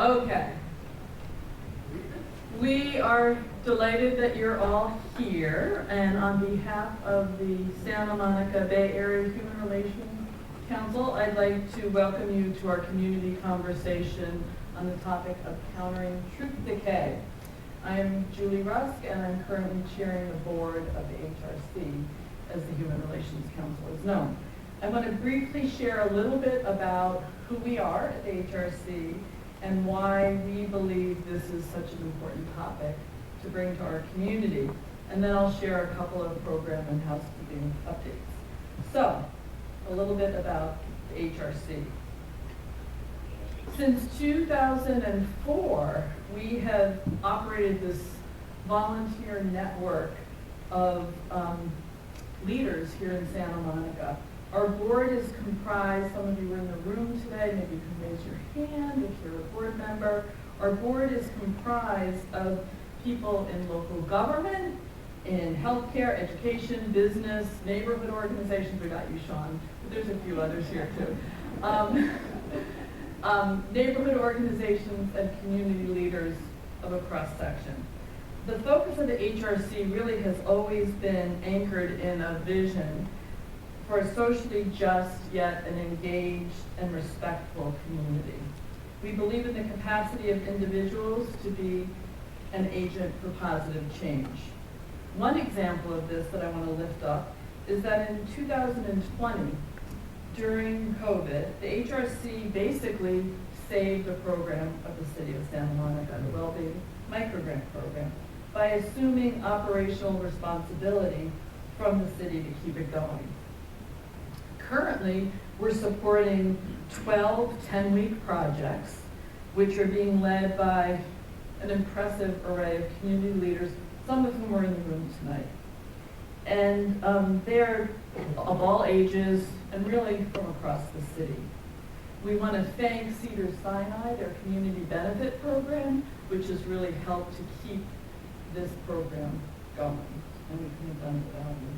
Okay. We are delighted that you're all here, and on behalf of the Santa Monica Bay Area Human Relations Council, I'd like to welcome you to our community conversation on the topic of countering truth decay. I am Julie Rusk, and I'm currently chairing the board of the HRC, as the Human Relations Council is known. I want to briefly share a little bit about who we are at the HRC and why we believe this is such an important topic to bring to our community. And then I'll share a couple of program and housekeeping updates. So, a little bit about the HRC. Since 2004, we have operated this volunteer network of leaders here in Santa Monica. Our board is comprised, some of you are in the room today, maybe you can raise your hand if you're a board member. Our board is comprised of people in local government, in healthcare, education, business, neighborhood organizations. We got you, Sean, but there's a few others here too. Neighborhood organizations and community leaders of a cross-section. The focus of the HRC really has always been anchored in a vision for a socially just yet an engaged and respectful community. We believe in the capacity of individuals to be an agent for positive change. One example of this that I want to lift up is that in 2020, during COVID, the HRC basically saved a program of the city of Santa Monica, the Wellbeing Microgrant Program, by assuming operational responsibility from the city to keep it going. Currently, we're supporting 12 10-week projects, which are being led by an impressive array of community leaders, some of whom are in the room tonight. And they're of all ages and really from across the city. We want to thank Cedars-Sinai, their community benefit program, which has really helped to keep this program going, and we couldn't have done it without you.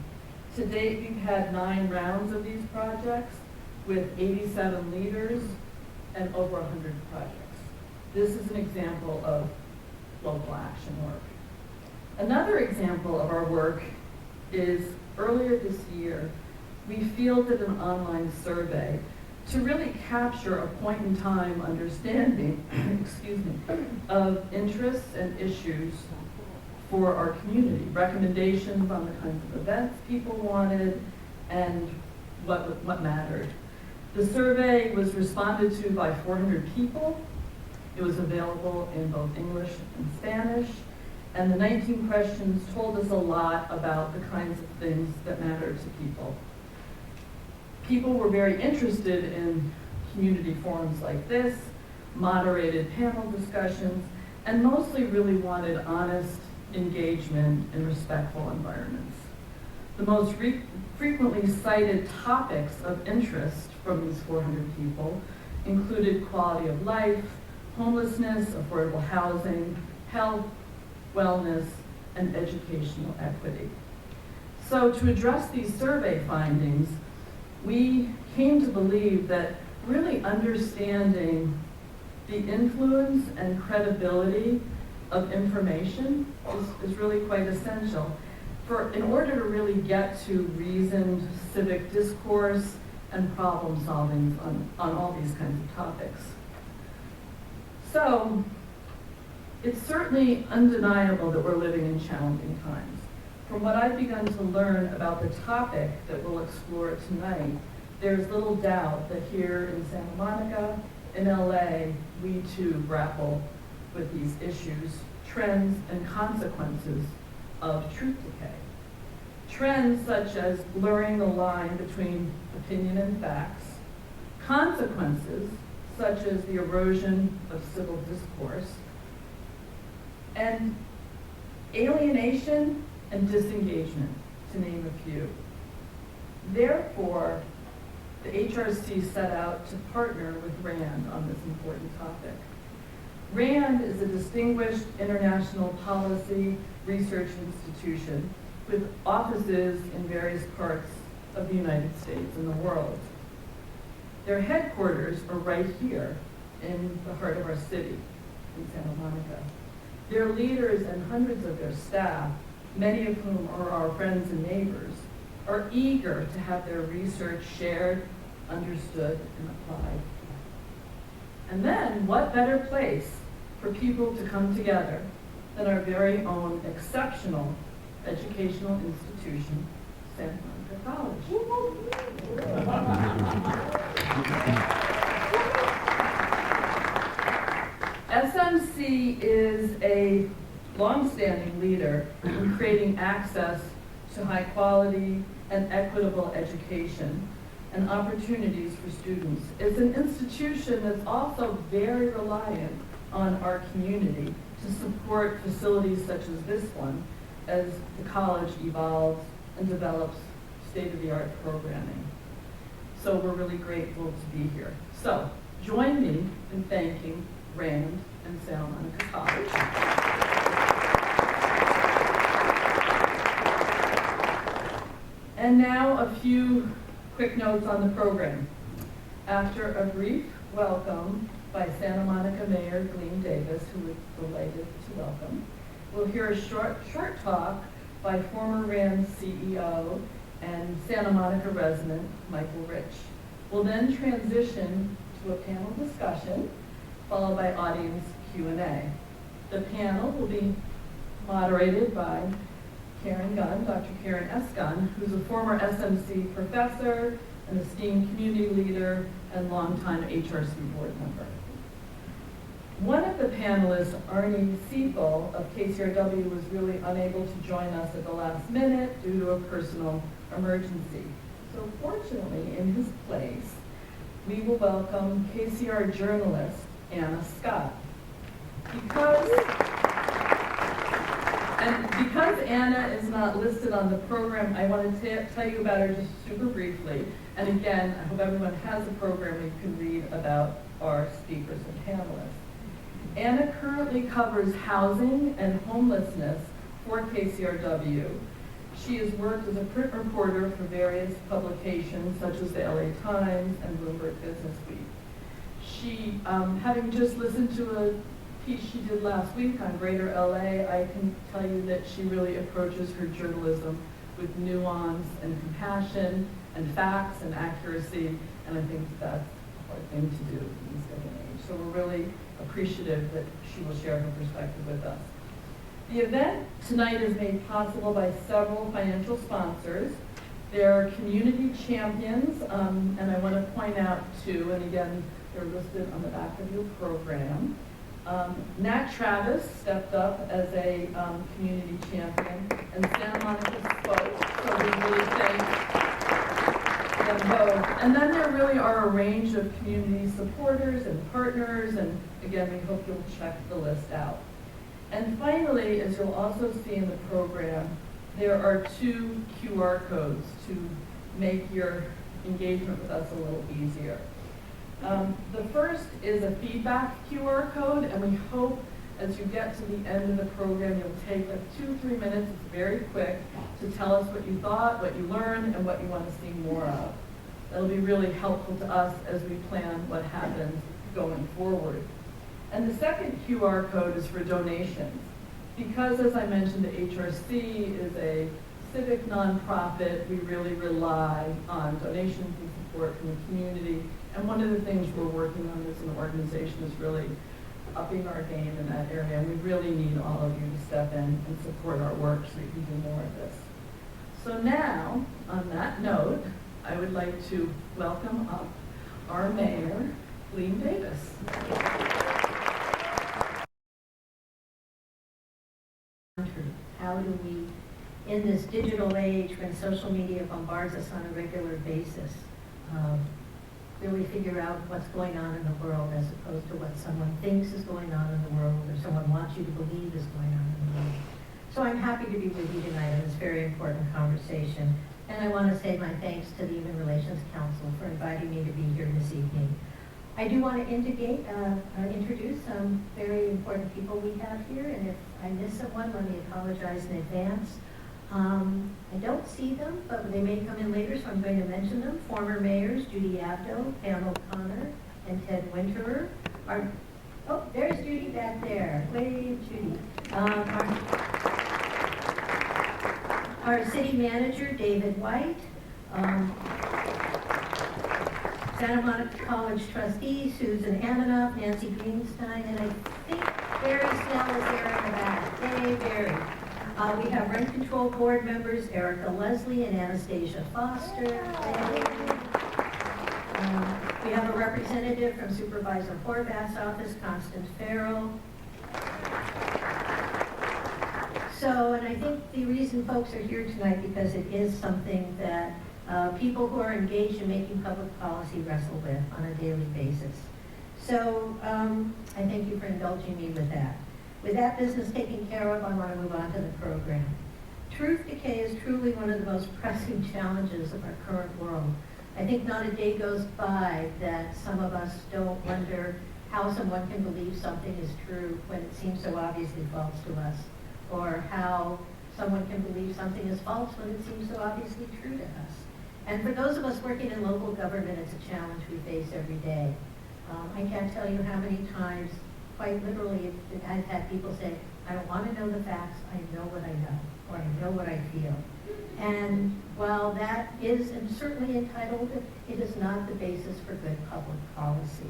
To date, we've had 9 rounds of these projects with 87 leaders and over 100 projects. This is an example of local action work. Another example of our work is earlier this year, we fielded an online survey to really capture a point-in-time understanding of interests and issues for our community, recommendations on the kinds of events people wanted and what mattered. The survey was responded to by 400 people. It was available in both English and Spanish, and the 19 questions told us a lot about the kinds of things that matter to people. People were very interested in community forums like this, moderated panel discussions, and mostly really wanted honest engagement in respectful environments. The most frequently cited topics of interest from these 400 people included quality of life, homelessness, affordable housing, health, wellness, and educational equity. So to address these survey findings, we came to believe that really understanding the influence and credibility of information is really quite essential in order to really get to reasoned civic discourse and problem solving on all these kinds of topics. So it's certainly undeniable that we're living in challenging times. From what I've begun to learn about the topic that we'll explore tonight, there's little doubt that here in Santa Monica, in LA, we too grapple with these issues, trends, and consequences of truth decay. Trends such as blurring the line between opinion and facts, consequences such as the erosion of civil discourse, and alienation and disengagement, to name a few. Therefore, the HRC set out to partner with RAND on this important topic. RAND is a distinguished international policy research institution with offices in various parts of the United States and the world. Their headquarters are right here in the heart of our city. in Santa Monica. Their leaders and hundreds of their staff, many of whom are our friends and neighbors, are eager to have their research shared, understood, and applied. And then, what better place for people to come together than our very own exceptional educational institution, Santa Monica College. SMC is a longstanding leader in creating access to high quality and equitable education and opportunities for students. It's an institution that's also very reliant on our community to support facilities such as this one as the college evolves and develops state-of-the-art programming. So we're really grateful to be here. So join me in thanking Rand and Santa Monica College. And now a few quick notes on the program. After a brief welcome by Santa Monica Mayor Glenn Davis, who we're delighted to welcome, we'll hear a short talk by former RAND CEO and Santa Monica resident Michael Rich. We'll then transition to a panel discussion followed by audience Q&A. The panel will be moderated by Karen Gunn, Dr. Karen S. Gunn, who's a former SMC professor, an esteemed community leader, and longtime HRC board member. One of the panelists, Arnie Siepel of KCRW, was really unable to join us at the last minute due to a personal emergency. So fortunately, in his place, we will welcome KCR journalist Anna Scott. Because Anna is not listed on the program, I want to tell you about her just super briefly. And again, I hope everyone has a program you can read about our speakers and panelists. Anna currently covers housing and homelessness for KCRW. She has worked as a print reporter for various publications such as the LA Times and Bloomberg Business Week. She, having just listened to a piece she did last week on Greater LA, I can tell you that she really approaches her journalism with nuance and compassion and facts and accuracy, and I think that's a hard thing to do in this day and age. So we're really appreciative that she will share her perspective with us. The event tonight is made possible by several financial sponsors. There are community champions, and I want to point out two, and again, they're listed on the back of your program. Nat Travis stepped up as a community champion, and Santa Monica spoke, so we really thank them both. And then there really are a range of community supporters and partners, and again, we hope you'll check the list out. And finally, as you'll also see in the program, there are 2 QR codes to make your engagement with us a little easier. The first is a feedback QR code, and we hope as you get to the end of the program, you'll take like 2-3 minutes, it's very quick, to tell us what you thought, what you learned, and what you want to see more of. That'll be really helpful to us as we plan what happens going forward. And the second QR code is for donations. Because, as I mentioned, the HRC is a civic nonprofit, we really rely on donations and support from the community. And one of the things we're working on as an organization is really upping our game in that area. And we really need all of you to step in and support our work so we can do more of this. So now, on that note, I would like to welcome up our mayor, Glenn Davis. How do we, in this digital age when social media bombards us on a regular basis, really figure out what's going on in the world as opposed to what someone thinks is going on in the world or someone wants you to believe is going on in the world. So I'm happy to be with you tonight on this very important conversation. And I want to say my thanks to the Human Relations Council for inviting me to be here this evening. I do want to introduce some very important people we have here, and if I miss someone, let me apologize in advance. I don't see them, but they may come in later, so I'm going to mention them. Former mayors Judy Abdo, Pam O'Connor, and Ted Winterer. Our Oh, there's Judy back there. Wave, Judy. Our city manager, David White. Santa Monica College trustee, Susan Amanoff, Nancy Greenstein, and I think Barry Snell is there in the back. Hey, Barry. We have rent control board members, Erica Leslie and Anastasia Foster. We have a representative from Supervisor Horvath's office, Constance Farrell. So, and I think the reason folks are here tonight because it is something that people who are engaged in making public policy wrestle with on a daily basis. So I thank you for indulging me with that. With that business taken care of, I want to move on to the program. Truth decay is truly one of the most pressing challenges of our current world. I think not a day goes by that some of us don't wonder how someone can believe something is true when it seems so obviously false to us, or how someone can believe something is false when it seems so obviously true to us. And for those of us working in local government, it's a challenge we face every day. I can't tell you how many times, quite literally, I've had people say, I don't want to know the facts, I know what I know, or I know what I feel. And while that is and certainly entitled, it is not the basis for good public policy.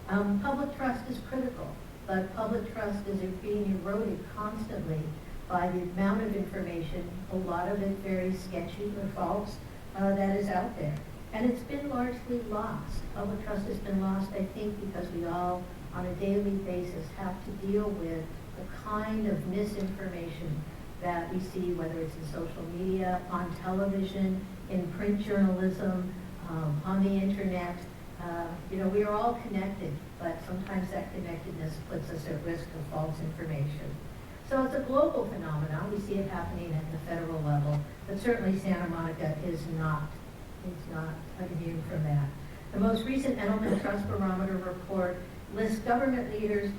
Public trust is critical, but public trust is being eroded constantly by the amount of information, a lot of it very sketchy or false, that is out there. And it's been largely lost. Public trust has been lost, I think, because we all, on a daily basis, have to deal with the kind of misinformation that we see, whether it's in social media, on television, in print journalism, on the internet. We are all connected, but sometimes that connectedness puts us at risk of false information. So it's a global phenomenon. We see it happening at the federal level, but certainly Santa Monica is not immune from that. The most recent Edelman Trust Barometer report lists government leaders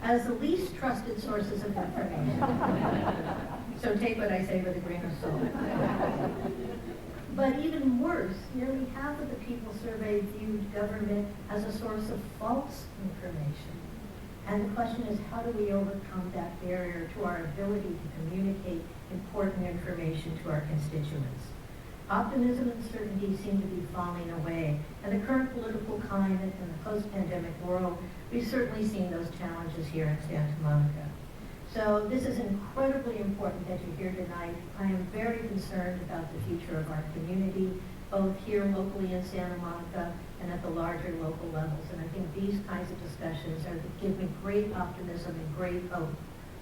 as the least trusted sources of information. So take what I say with a grain of salt. But even worse, nearly half of the people surveyed viewed government as a source of false information. And the question is, how do we overcome that barrier to our ability to communicate important information to our constituents? Optimism and certainty seem to be falling away. And the current political climate in the post-pandemic world, we've certainly seen those challenges here in Santa Monica. So this is incredibly important that you're here tonight. I am very concerned about the future of our community, both here locally in Santa Monica and at the larger local levels. And I think these kinds of discussions give me great optimism and great hope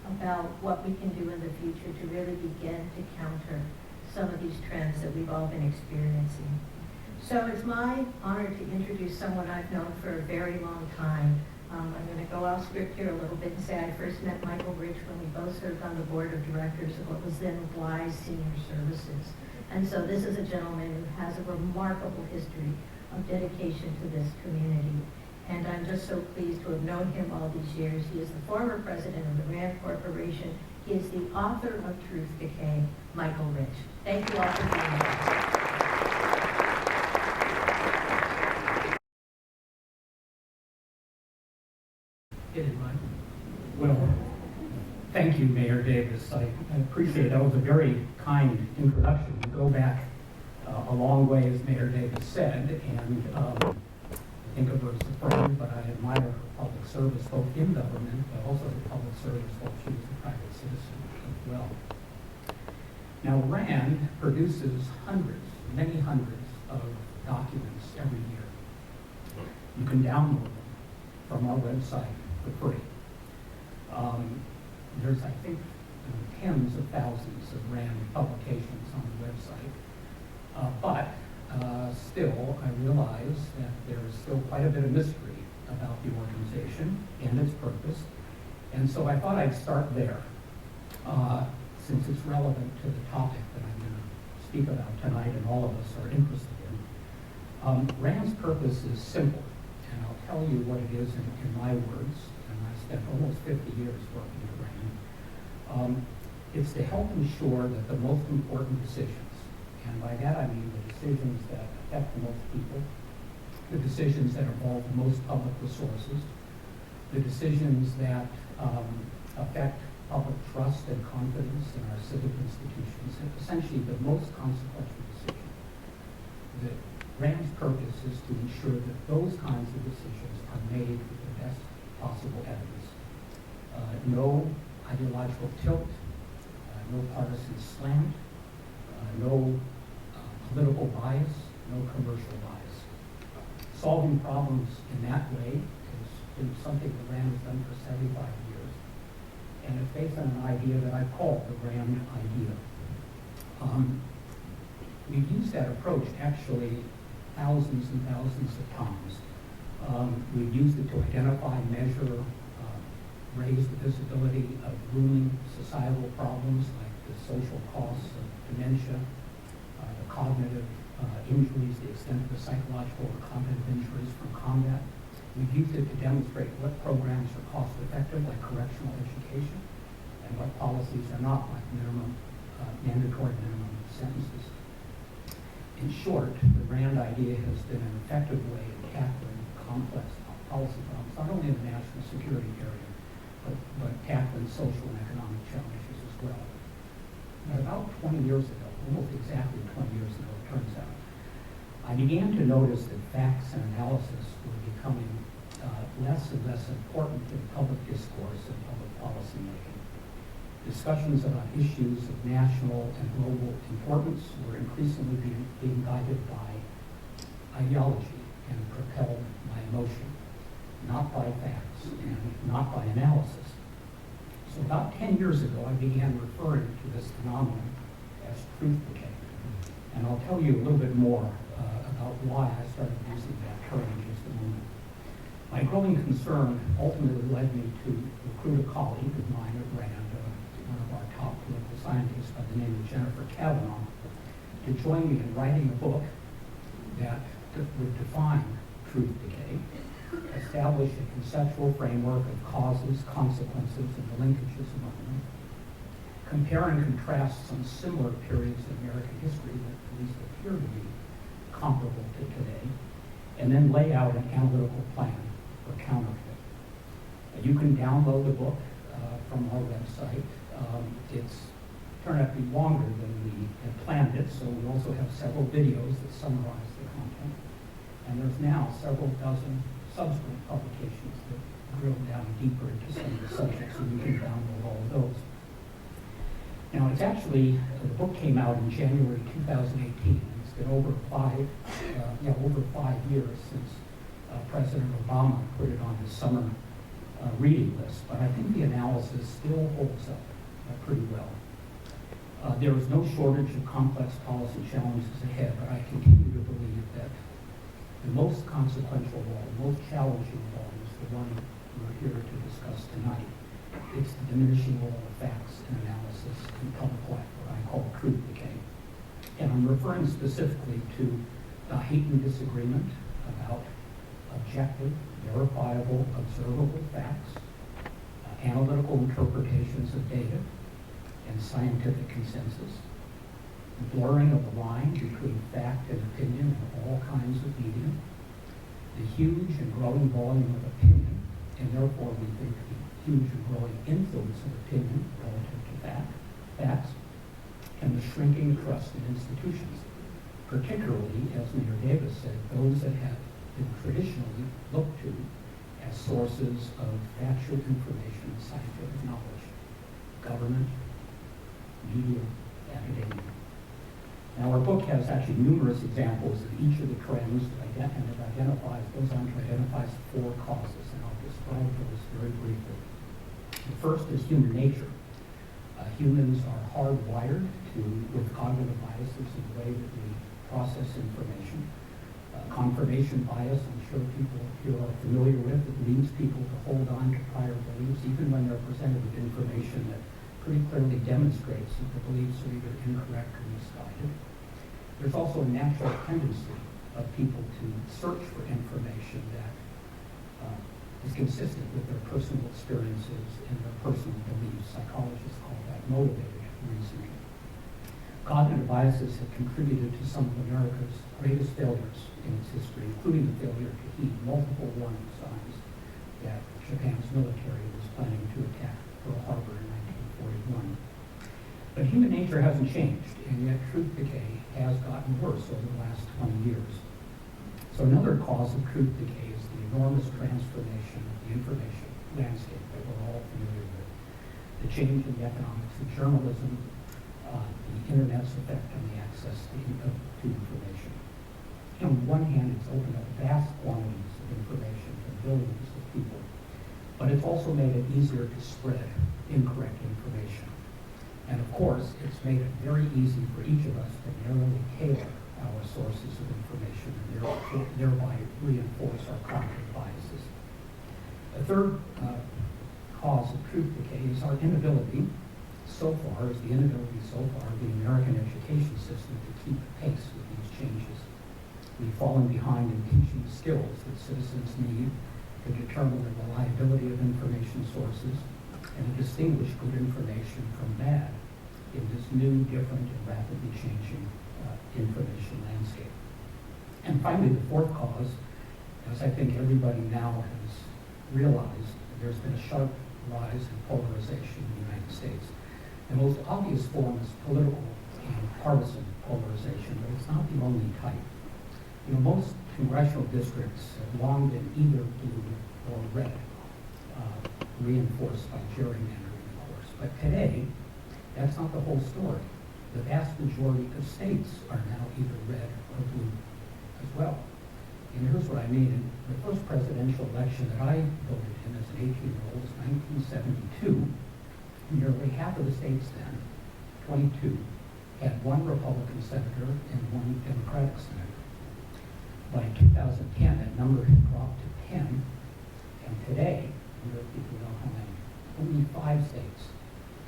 about what we can do in the future to really begin to counter some of these trends that we've all been experiencing. So it's my honor to introduce someone I've known for a very long time. I'm going to go off script here a little bit and say I first met Michael Rich when we both served on the board of directors of what was then Bly's Senior Services. And so this is a gentleman who has a remarkable history of dedication to this community. And I'm just so pleased to have known him all these years. He is the former president of the RAND Corporation. He is the author of Truth Decay, Michael Rich. Thank you all for being here. Well, thank you, Mayor Davis. I appreciate it. That was a very kind introduction. We go back a long way, as Mayor Davis said, and I think of her as a friend, but I admire her public service, both in government, but also the public service while she was a private citizen as well. Now, RAND produces hundreds, many hundreds of documents every year. You can download them from our website for free. There's, I think, tens of thousands of RAND publications on the website. But still, I realize that there's still quite a bit of mystery about the organization and its purpose. And so I thought I'd start there, since it's relevant to the topic that I'm going to speak about tonight and all of us are interested in. RAND's purpose is simple, and I'll tell you what it is in my words. I spent almost 50 years working at RAND. It's to help ensure that the most important decisions, and by that I mean the decisions that affect the most people, the decisions that involve the most public resources, the decisions that affect public trust and confidence in our civic institutions, and essentially the most consequential decision. The RAND's purpose is to ensure that those kinds of decisions are made with the best possible evidence. No ideological tilt, no partisan slant, no political bias, no commercial bias. Solving problems in that way has been something the RAND has done for 75 years. And it's based on an idea that I call the RAND idea. We've used that approach actually thousands and thousands of times. We've used it to identify, measure, raise the visibility of looming societal problems like the social costs of dementia, the cognitive injuries, the extent of the psychological or cognitive injuries from combat. We've used it to demonstrate what programs are cost effective, like correctional education, and what policies are not, like mandatory minimum sentences. In short, the RAND idea has been an effective way of tackling complex policy problems, not only in the national security area, but tackling social and economic challenges as well. Now, about 20 years ago, almost exactly 20 years ago, it turns out, I began to notice that facts and analysis were becoming less and less important in public discourse and public policy making. Discussions about issues of national and global importance were increasingly being guided by ideology and propelled by emotion, not by facts and not by analysis. So about 10 years ago, I began referring to this phenomenon as truth decay. And I'll tell you a little bit more about why I started using that term in just a moment. My growing concern ultimately led me to recruit a colleague of mine at RAND, one of our top political scientists by the name of Jennifer Kavanaugh, to join me in writing a book that would define truth decay, establish a conceptual framework of causes, consequences, and the linkages among them, compare and contrast some similar periods in American history that at least appear to be comparable to today, and then lay out an analytical plan for counterfeit. You can download the book from our website. It's turned out to be longer than we had planned it, so we also have several videos that summarize the content. And there's now several dozen subsequent publications that drill down deeper into some of the subjects, and you can download all of those. Now, it's actually, the book came out in January 2018. It's been over 5 years since President Obama put it on his summer reading list, but I think the analysis still holds up pretty well. There is no shortage of complex policy challenges ahead, but I continue to believe that the most consequential role, the most challenging role, is the one we're here to discuss tonight. It's the diminishing role of facts and analysis in public life, what I call truth decay. And I'm referring specifically to heightened disagreement about objective, verifiable, observable facts, analytical interpretations of data, and scientific consensus, the blurring of the line between fact and opinion in all kinds of media, the huge and growing volume of opinion, and therefore we think the huge and growing influence of opinion relative to facts, and the shrinking trust in institutions, particularly, as Mayor Davis said, those that have been traditionally looked to as sources of factual information and scientific knowledge: government, media, academia. Now, our book has actually numerous examples of each of the trends, and it goes on to identify 4 causes, and I'll describe those very briefly. The first is human nature. Humans are hardwired with cognitive biases in the way that we process information. Confirmation bias, I'm sure people here are familiar with, it leads people to hold on to prior beliefs, even when they're presented with information that pretty clearly demonstrates that the beliefs are either incorrect or misguided. There's also a natural tendency of people to search for information that is consistent with their personal experiences and their personal beliefs. Psychologists call that motivated reasoning. Cognitive biases have contributed to some of America's greatest failures in its history, including the failure to heed multiple warning signs that Japan's military was planning to attack Pearl Harbor in 1941. But human nature hasn't changed, and yet truth decay has gotten worse over the last 20 years. So another cause of truth decay is the enormous transformation of the information landscape that we're all familiar with. The change in the economics of journalism, the internet's effect on the access to information. On one hand, it's opened up vast quantities of information to billions of people, but it's also made it easier to spread incorrect information. And of course, it's made it very easy for each of us to narrowly tailor our sources of information and thereby reinforce our cognitive biases. A third cause of truth decay is our inability of the American education system to keep pace with these changes. We've fallen behind in teaching the skills that citizens need to determine the reliability of information sources and to distinguish good information from bad in this new, different, and rapidly changing information landscape. And finally, the fourth cause, as I think everybody now has realized, there's been a sharp rise in polarization in the United States. The most obvious form is political and partisan polarization, but it's not the only type. Most congressional districts have long been either blue or red, reinforced by gerrymandering, of course. But today, that's not the whole story. The vast majority of states are now either red or blue as well. And here's what I mean. In the first presidential election that I voted in as an 18-year-old was 1972. Nearly half of the states then, 22, had one Republican senator and one Democratic senator. By 2010, that number had dropped to 10, and today, people know how many, only 5 states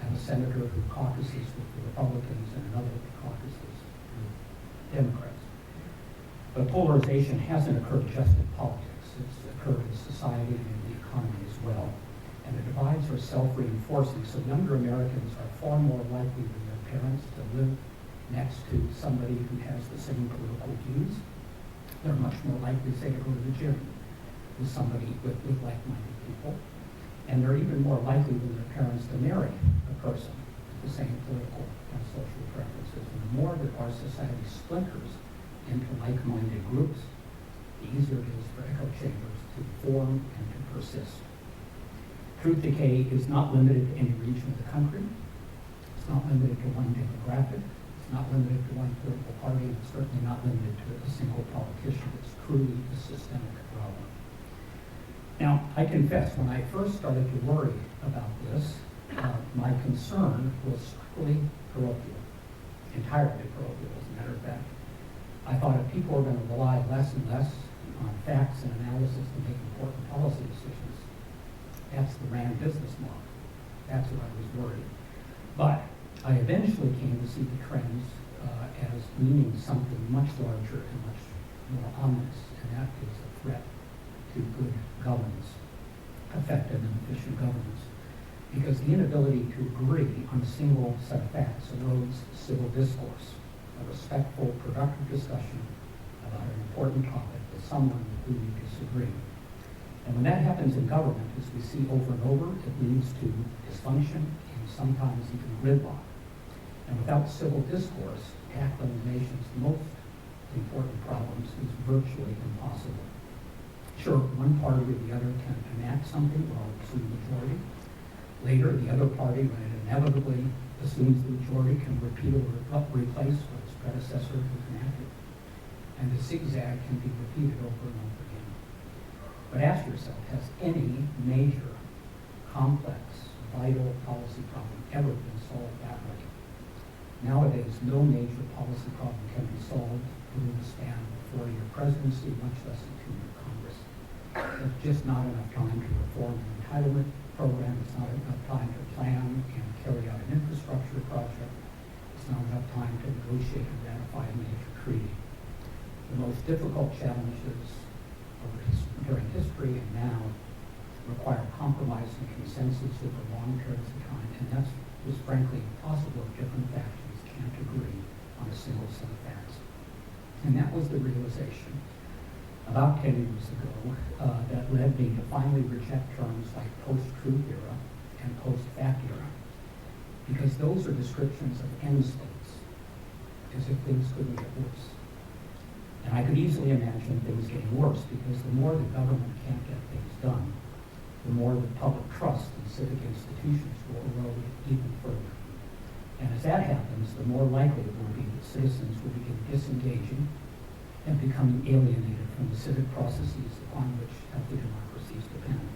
have a senator who caucuses with the Republicans and another who caucuses with Democrats. But polarization hasn't occurred just in politics. It's occurred in society and in the economy as well. And the divides are self-reinforcing, so younger Americans are far more likely than their parents to live next to somebody who has the same political views. They're much more likely, say, to go to the gym with somebody with like-minded people. And they're even more likely than their parents to marry a person with the same political and social preferences. And the more that our society splinters into like-minded groups, the easier it is for echo chambers to form and to persist. Truth decay is not limited to any region of the country. It's not limited to one demographic. It's not limited to one political party. And it's certainly not limited to a single politician. It's truly a systemic problem. Now, I confess, when I first started to worry about this, my concern was strictly parochial, entirely parochial, as a matter of fact. I thought if people were going to rely less and less on facts and analysis to make important policy decisions, that's the Rand business model. That's what I was worried. But I eventually came to see the trends as meaning something much larger and much more ominous, and that is a threat to good governance, effective and efficient governance. Because the inability to agree on a single set of facts erodes civil discourse, a respectful, productive discussion about an important topic with someone with whom you disagree. And when that happens in government, as we see over and over, it leads to dysfunction and sometimes even gridlock. And without civil discourse, tackling the nation's most important problems is virtually impossible. Sure, one party or the other can enact something while assuming majority. Later, the other party, when it inevitably assumes the majority, can repeat or replace what its predecessor has enacted. And the zigzag can be repeated over and over again. But ask yourself, has any major, complex, vital policy problem ever been solved that way? Nowadays, no major policy problem can be solved within the span of a 4-year presidency, much less a 2-year Congress. There's just not enough time to reform an entitlement program. It's not enough time to plan and carry out an infrastructure project. It's not enough time to negotiate and ratify a major treaty. The most difficult challenges during history and now require compromise and consensus over long periods of time, and that's just frankly impossible if different factions can't agree on a single set of facts. And that was the realization about 10 years ago that led me to finally reject terms like post-truth era and post-fact era, because those are descriptions of end states, as if things couldn't get worse. And I could easily imagine things getting worse, because the more the government can't get things done, the more the public trust in civic institutions will erode even further. And as that happens, the more likely it will be that citizens will begin disengaging and becoming alienated from the civic processes upon which healthy democracies depend.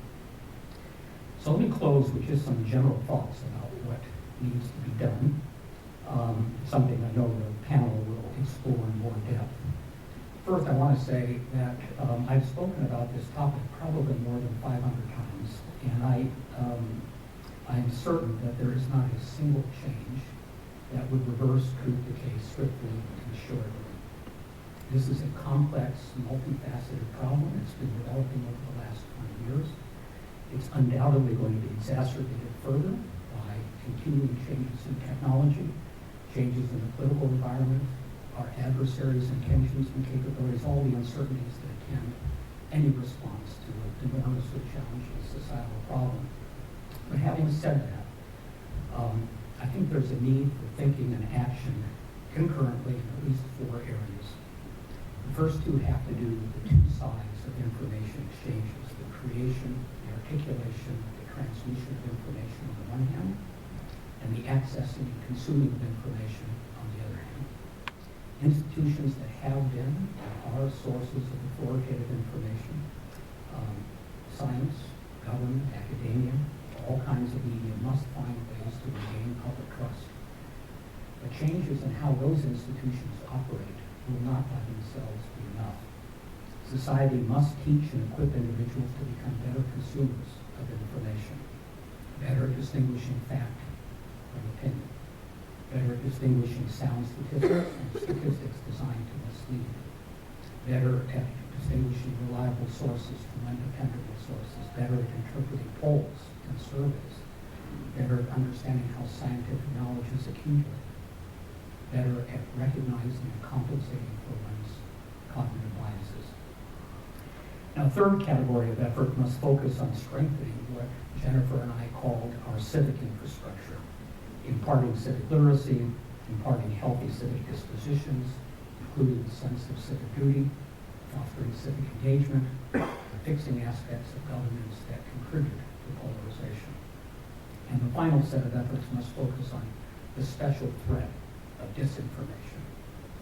So let me close with just some general thoughts about what needs to be done, something I know the panel will explore in more depth. First, I want to say that I've spoken about this topic probably more than 500 times, and I'm certain that there is not a single change that would reverse truth decay swiftly and surely. This is a complex, multifaceted problem. It's been developing over the last 20 years. It's undoubtedly going to be exacerbated further by continuing changes in technology, changes in the political environment, our adversaries' intentions and capabilities, all the uncertainties that attend any response to an enormously challenging societal problem. But having said that, I think there's a need for thinking and action concurrently in at least 4 areas. The first 2 have to do with the 2 sides of information exchanges: the creation, the articulation, the transmission of information on the one hand, and the accessing and consuming of information on the other hand. Institutions that have been and are sources of authoritative information, science, government, academia, all kinds of media must find ways to regain public trust. But changes in how those institutions operate will not by themselves be enough. Society must teach and equip individuals to become better consumers of information, better at distinguishing fact from opinion, better at distinguishing sound statistics and statistics designed to mislead, better at distinguishing reliable sources from undependable sources, better at interpreting polls and surveys, better at understanding how scientific knowledge is accumulated, better at recognizing and compensating for one's cognitive biases. Now, a third category of effort must focus on strengthening what Jennifer and I called our civic infrastructure, imparting civic literacy, imparting healthy civic dispositions, including the sense of civic duty, fostering civic engagement, and fixing aspects of governance that contribute to polarization. And the final set of efforts must focus on the special threat of disinformation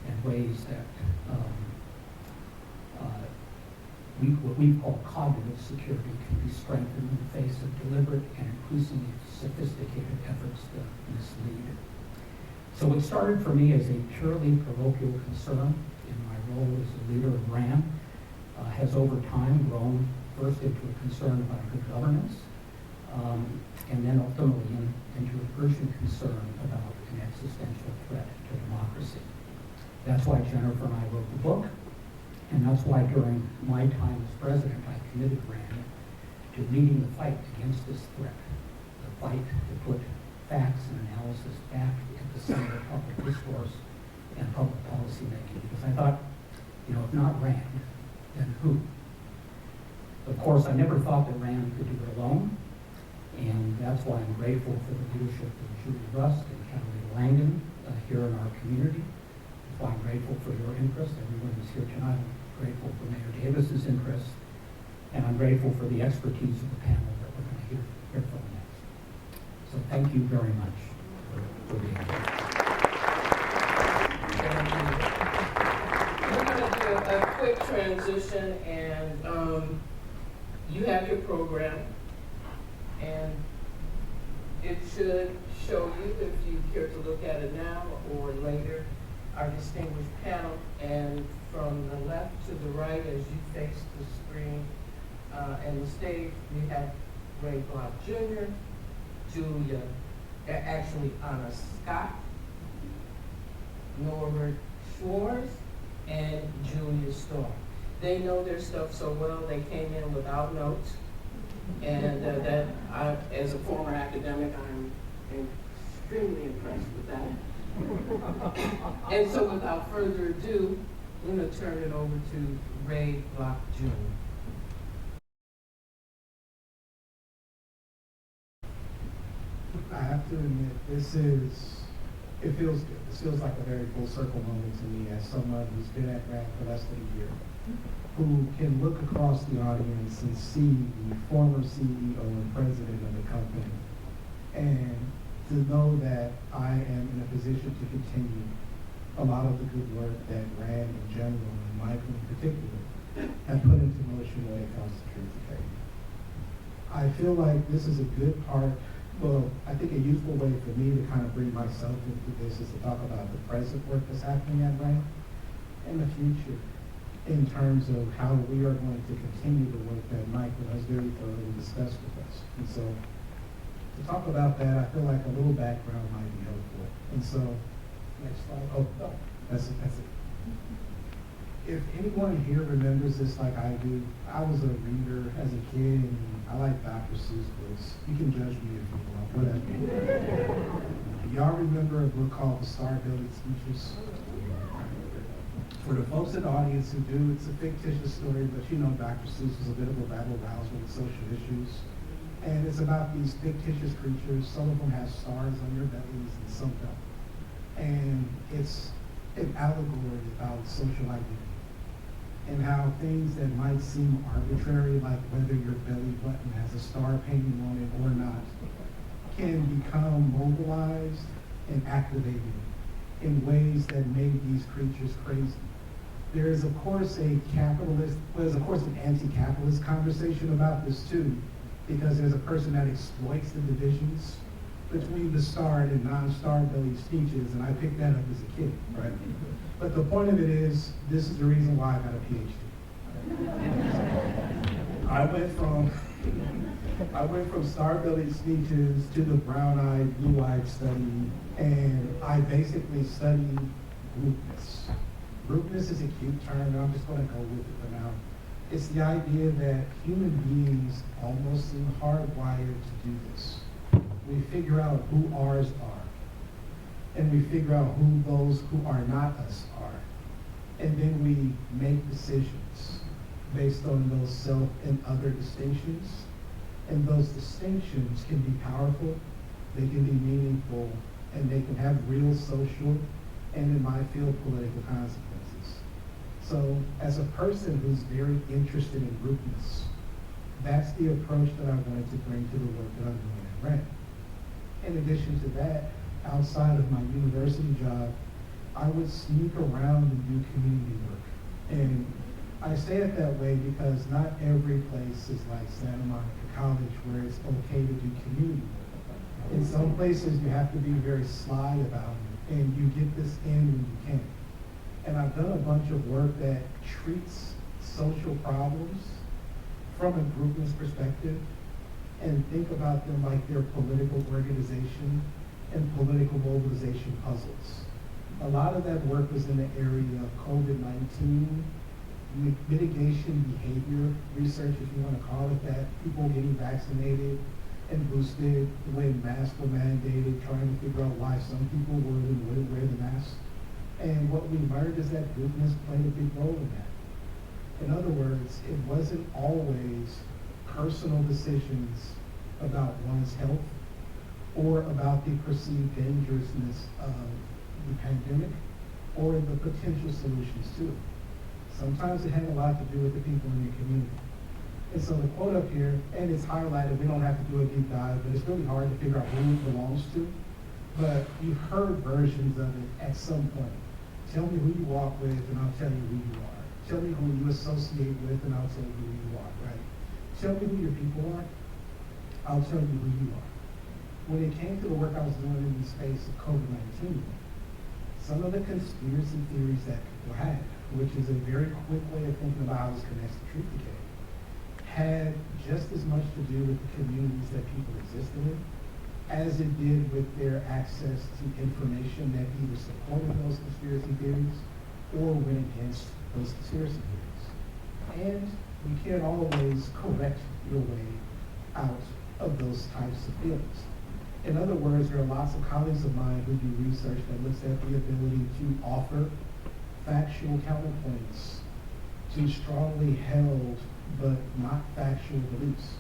and ways that what we call cognitive security can be strengthened in the face of deliberate and increasingly sophisticated efforts to mislead. So what started for me as a purely parochial concern in my role as a leader of RAND has over time grown first into a concern about good governance, and then ultimately into an urgent concern about an existential threat to democracy. That's why Jennifer and I wrote the book, and that's why during my time as president I committed RAND to leading the fight against this threat, the fight to put facts and analysis back at the center of public discourse and public policy making. Because I thought, if not RAND, then who? Of course, I never thought that RAND could do it alone, and that's why I'm grateful for the leadership of Julie Rust and Catalina Langdon here in our community. That's why I'm grateful for your interest. Everyone who's here tonight, I'm grateful for Mayor Davis's interest, and I'm grateful for the expertise of the panel that we're going to hear from next. So thank you very much for being here. We're going to do a quick transition, and you have your program, and it should show you, if you care to look at it now or later, our distinguished panel. And from the left to the right, as you face the screen and the stage, we have Ray Block Jr., Julia, actually Anna Scott, Norbert Schwartz, and Julia Storm. They know their stuff so well, they came in without notes. And that, as a former academic, I'm extremely impressed with that. And so without further ado, I'm gonna turn it over to Ray Block Jr. I have to admit, it feels good. This feels like a very full circle moment to me as someone who's been at Grant for less than a year, who can look across the audience and see the former CEO and president of the company, and to know that I am in a position to continue a lot of the good work that Rand in general and Michael in particular have put into motion when it comes to Truth Decay. I feel like this is a good part. Well, I think a useful way for me to kind of bring myself into this is to talk about the present work that's happening at Rand and the future in terms of how we are going to continue the work that Michael has very thoroughly discussed with us. And so to talk about that, I feel like a little background might be helpful. And so, next slide. Oh, no, that's it. If anyone here remembers this like I do, I was a reader as a kid, and I like Dr. Seuss books. You can judge me if you want, whatever. Y'all remember a book called The Star-Building Speeches? For the folks in the audience who do, it's a fictitious story, but you know Dr. Seuss was a bit of a rabble-rouser with social issues. And it's about these fictitious creatures. Some of them have stars on their bellies and some don't. And it's an allegory about social identity and how things that might seem arbitrary, like whether your belly button has a star painting on it or not, can become mobilized and activated in ways that make these creatures crazy. There is, of course, an anti-capitalist conversation about this too, because there's a person that exploits the divisions between the starred and non-starred belly speeches, and I picked that up as a kid, right? But the point of it is, this is the reason why I got a PhD. I went from star-bellied speeches to the brown-eyed, blue-eyed study, and I basically studied groupness. Groupness is a cute term, and I'm just going to go with it for now. It's the idea that human beings almost seem hardwired to do this. We figure out who ours are, and we figure out who those who are not us are. And then we make decisions based on those self and other distinctions. And those distinctions can be powerful, they can be meaningful, and they can have real social and, in my field, political consequences. So as a person who's very interested in groupness, that's the approach that I wanted to bring to the work that I'm doing at Rand. In addition to that, outside of my university job, I would sneak around and do community work. And I say it that way because not every place is like Santa Monica College where it's okay to do community work. In some places you have to be very sly about it, and you get this in when you can. And I've done a bunch of work that treats social problems from a groupness perspective and think about them like they're political organization and political mobilization puzzles. A lot of that work was in the area of COVID-19, mitigation behavior research, if you want to call it that, people getting vaccinated and boosted, when masks were mandated, trying to figure out why some people would and wouldn't wear the mask. And what we learned is that groupness played a big role in that. In other words, it wasn't always personal decisions about one's health or about the perceived dangerousness of the pandemic or the potential solutions to it. Sometimes it had a lot to do with the people in your community. And so the quote up here, and it's highlighted, we don't have to do a deep dive, but it's really hard to figure out who it belongs to. But you've heard versions of it at some point. Tell me who you walk with and I'll tell you who you are. Tell me who you associate with and I'll tell you who you are, right? Tell me who your people are, I'll tell you who you are. When it came to the work I was doing in the space of COVID-19, some of the conspiracy theories that people had, which is a very quick way of thinking about how this connects to Truth Decay, had just as much to do with the communities that people existed in as it did with their access to information that either supported those conspiracy theories or went against those conspiracy theories. And you can't always correct your way out of those types of feelings. In other words, there are lots of colleagues of mine who do research that looks at the ability to offer factual counterpoints to strongly held but not factual beliefs.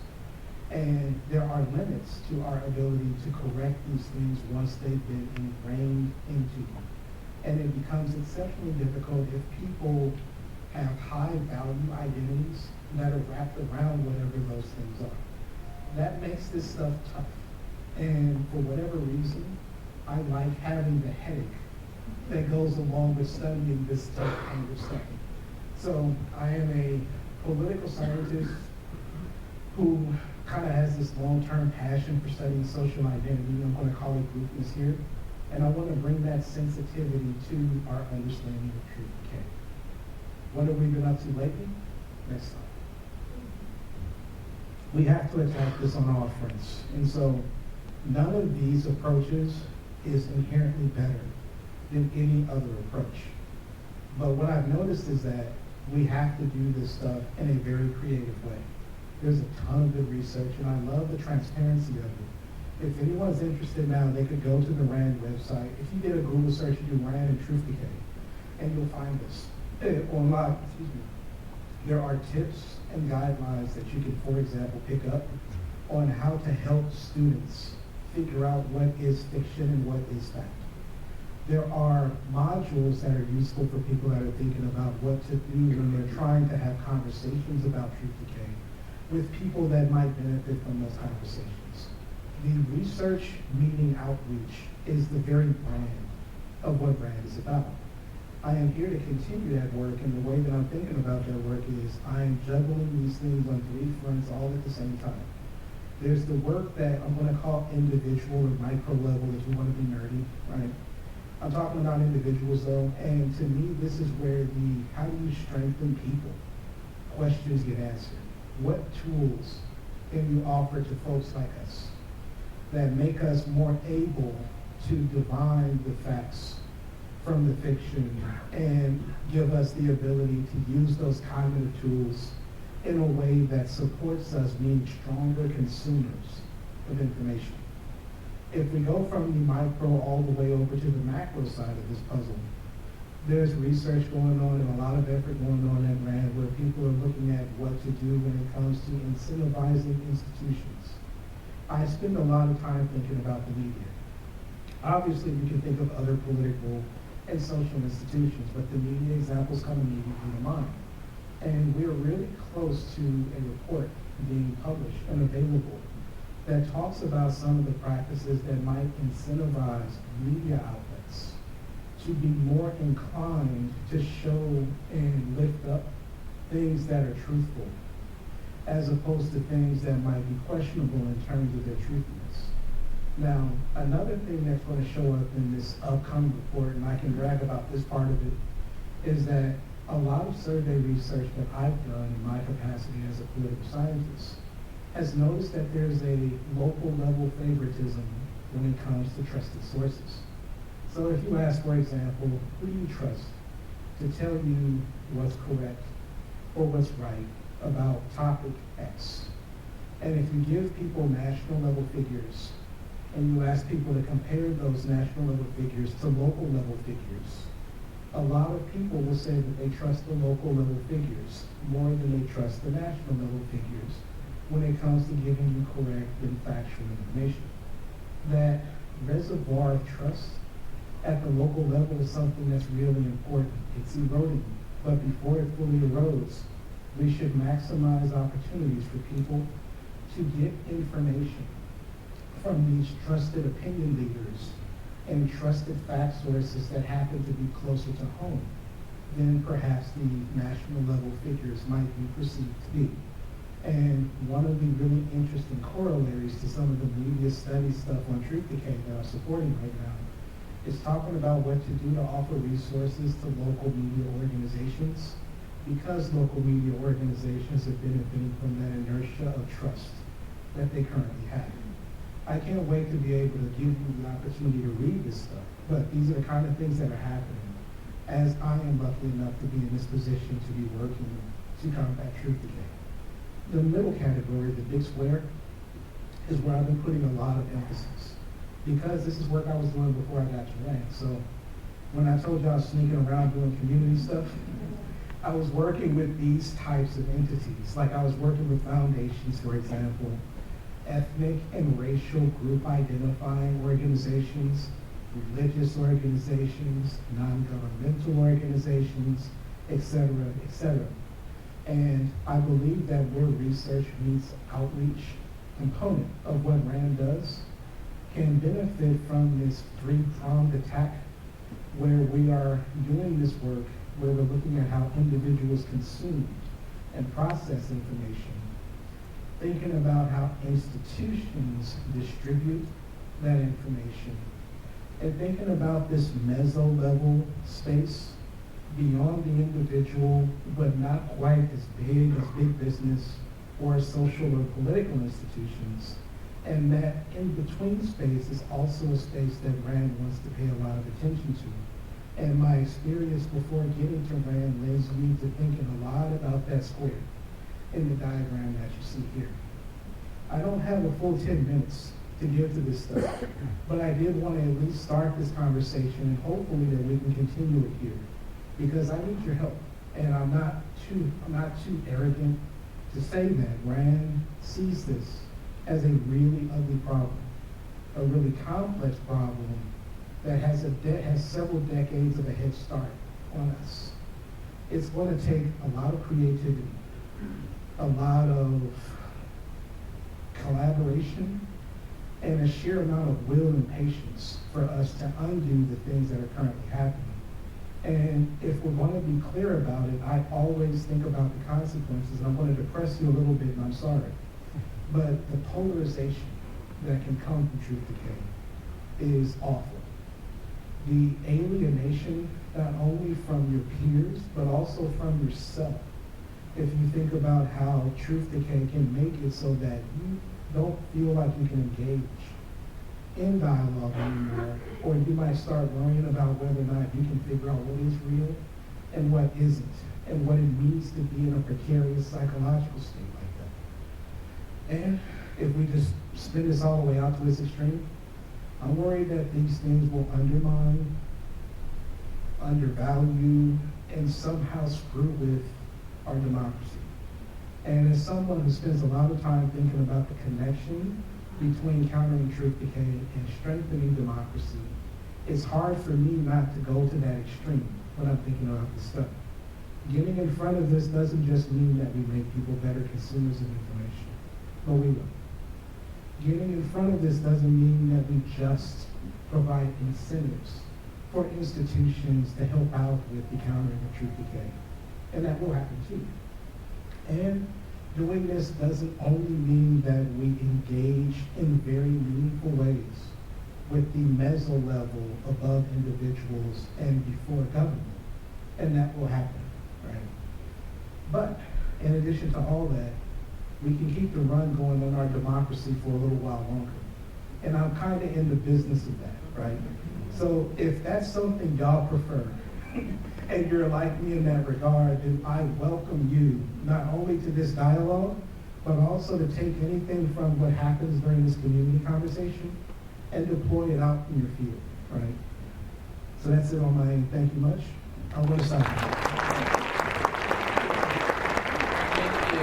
And there are limits to our ability to correct these things once they've been ingrained into you. And it becomes exceptionally difficult if people have high value identities that are wrapped around whatever those things are. That makes this stuff tough. And for whatever reason, I like having the headache that goes along with studying this tough kind of stuff. So I am a political scientist who kind of has this long-term passion for studying social identity. I'm going to call it groupness here. And I want to bring that sensitivity to our understanding of truth decay. What have we been up to lately? Next slide. We have to attack this on all fronts. And so none of these approaches is inherently better than any other approach. But what I've noticed is that we have to do this stuff in a very creative way. There's a ton of good research, and I love the transparency of it. If anyone's interested now, they could go to the RAND website. If you did a Google search, you do RAND and Truth Decay, and you'll find this online. There are tips and guidelines that you can, for example, pick up on how to help students figure out what is fiction and what is fact. There are modules that are useful for people that are thinking about what to do when they're trying to have conversations about truth decay with people that might benefit from those conversations. The research meeting outreach is the very brand of what RAND is about. I am here to continue that work, and the way that I'm thinking about that work is I am juggling these things on 3 fronts all at the same time. There's the work that I'm going to call individual or micro level if you want to be nerdy, right? I'm talking about individuals though, and to me this is where the how do you strengthen people questions get answered. What tools can you offer to folks like us that make us more able to divine the facts from the fiction and give us the ability to use those cognitive tools in a way that supports us being stronger consumers of information? If we go from the micro all the way over to the macro side of this puzzle, there's research going on and a lot of effort going on at RAND where people are looking at what to do when it comes to incentivizing institutions. I spend a lot of time thinking about the media. Obviously, we can think of other political and social institutions, but the media examples come immediately to mind. And we're really close to a report being published and available that talks about some of the practices that might incentivize media outlets to be more inclined to show and lift up things that are truthful, as opposed to things that might be questionable in terms of their truthiness. Now, another thing that's going to show up in this upcoming report, and I can brag about this part of it, is that a lot of survey research that I've done in my capacity as a political scientist has noticed that there's a local level favoritism when it comes to trusted sources. So if you ask, for example, who do you trust to tell you what's correct or what's right about topic X? And if you give people national level figures and you ask people to compare those national level figures to local level figures, a lot of people will say that they trust the local level figures more than they trust the national level figures when it comes to giving you correct and factual information. That reservoir of trust at the local level is something that's really important. It's eroding, but before it fully erodes, we should maximize opportunities for people to get information from these trusted opinion leaders and trusted fact sources that happen to be closer to home than perhaps the national level figures might be perceived to be. And one of the really interesting corollaries to some of the media study stuff on Truth Decay that I'm supporting right now is talking about what to do to offer resources to local media organizations, because local media organizations have benefited from that inertia of trust that they currently have. I can't wait to be able to give you the opportunity to read this stuff, but these are the kind of things that are happening as I am lucky enough to be in this position to be working to combat Truth Decay. The middle category, the big square, is where I've been putting a lot of emphasis, because this is work I was doing before I got to RAND. So when I told you I was sneaking around doing community stuff, I was working with these types of entities. Like I was working with foundations, for example, ethnic and racial group identifying organizations, religious organizations, non-governmental organizations, etc., etc. And I believe that where research meets outreach component of what RAND does can benefit from this three-pronged attack where we are doing this work, where we're looking at how individuals consume and process information, thinking about how institutions distribute that information, and thinking about this meso-level space beyond the individual, but not quite as big business or social or political institutions. And that in-between space is also a space that RAND wants to pay a lot of attention to. And my experience before getting to RAND lends me to thinking a lot about that square in the diagram that you see here. I don't have a full 10 minutes to give to this stuff, but I did want to at least start this conversation, and hopefully that we can continue it here, because I need your help. And I'm not too arrogant to say that RAND sees this as a really ugly problem, a really complex problem that has several decades of a head start on us. It's going to take a lot of creativity, a lot of collaboration, and a sheer amount of will and patience for us to undo the things that are currently happening. And if we're going to be clear about it, I always think about the consequences, and I'm going to depress you a little bit, and I'm sorry. But the polarization that can come from Truth Decay is awful. The alienation, not only from your peers, but also from yourself. If you think about how Truth Decay can make it so that you don't feel like you can engage in dialogue anymore, or you might start worrying about whether or not you can figure out what is real and what isn't, and what it means to be in a precarious psychological state like that. And if we just spin this all the way out to its extreme, I'm worried that these things will undermine, undervalue, and somehow screw with our democracy. And as someone who spends a lot of time thinking about the connection between countering Truth Decay and strengthening democracy, it's hard for me not to go to that extreme when I'm thinking about this stuff. Getting in front of this doesn't just mean that we make people better consumers of information, but we will. Getting in front of this doesn't mean that we just provide incentives for institutions to help out with the countering of Truth Decay. And that will happen too. And doing this doesn't only mean that we engage in very meaningful ways with the meso level above individuals and before government. And that will happen, right? But in addition to all that, we can keep the run going on our democracy for a little while longer. And I'm kind of in the business of that, right? So if that's something y'all prefer, and you're like me in that regard, then I welcome you not only to this dialogue, but also to take anything from what happens during this community conversation and deploy it out in your field, right? So that's it on my end. Thank you much. I'm going to sign. Thank you.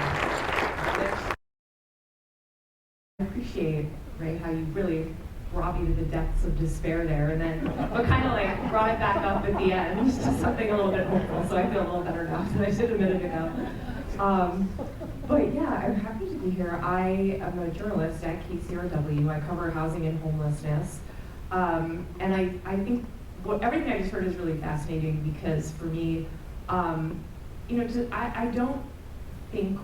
I appreciate, Ray, how you really brought me to the depths of despair there, and then but kind of like brought it back up at the end to something a little bit hopeful. So I feel a little better now than I did a minute ago. But yeah, I'm happy to be here. I am a journalist at KCRW. I cover housing and homelessness, and I think everything I just heard is really fascinating because for me, I don't think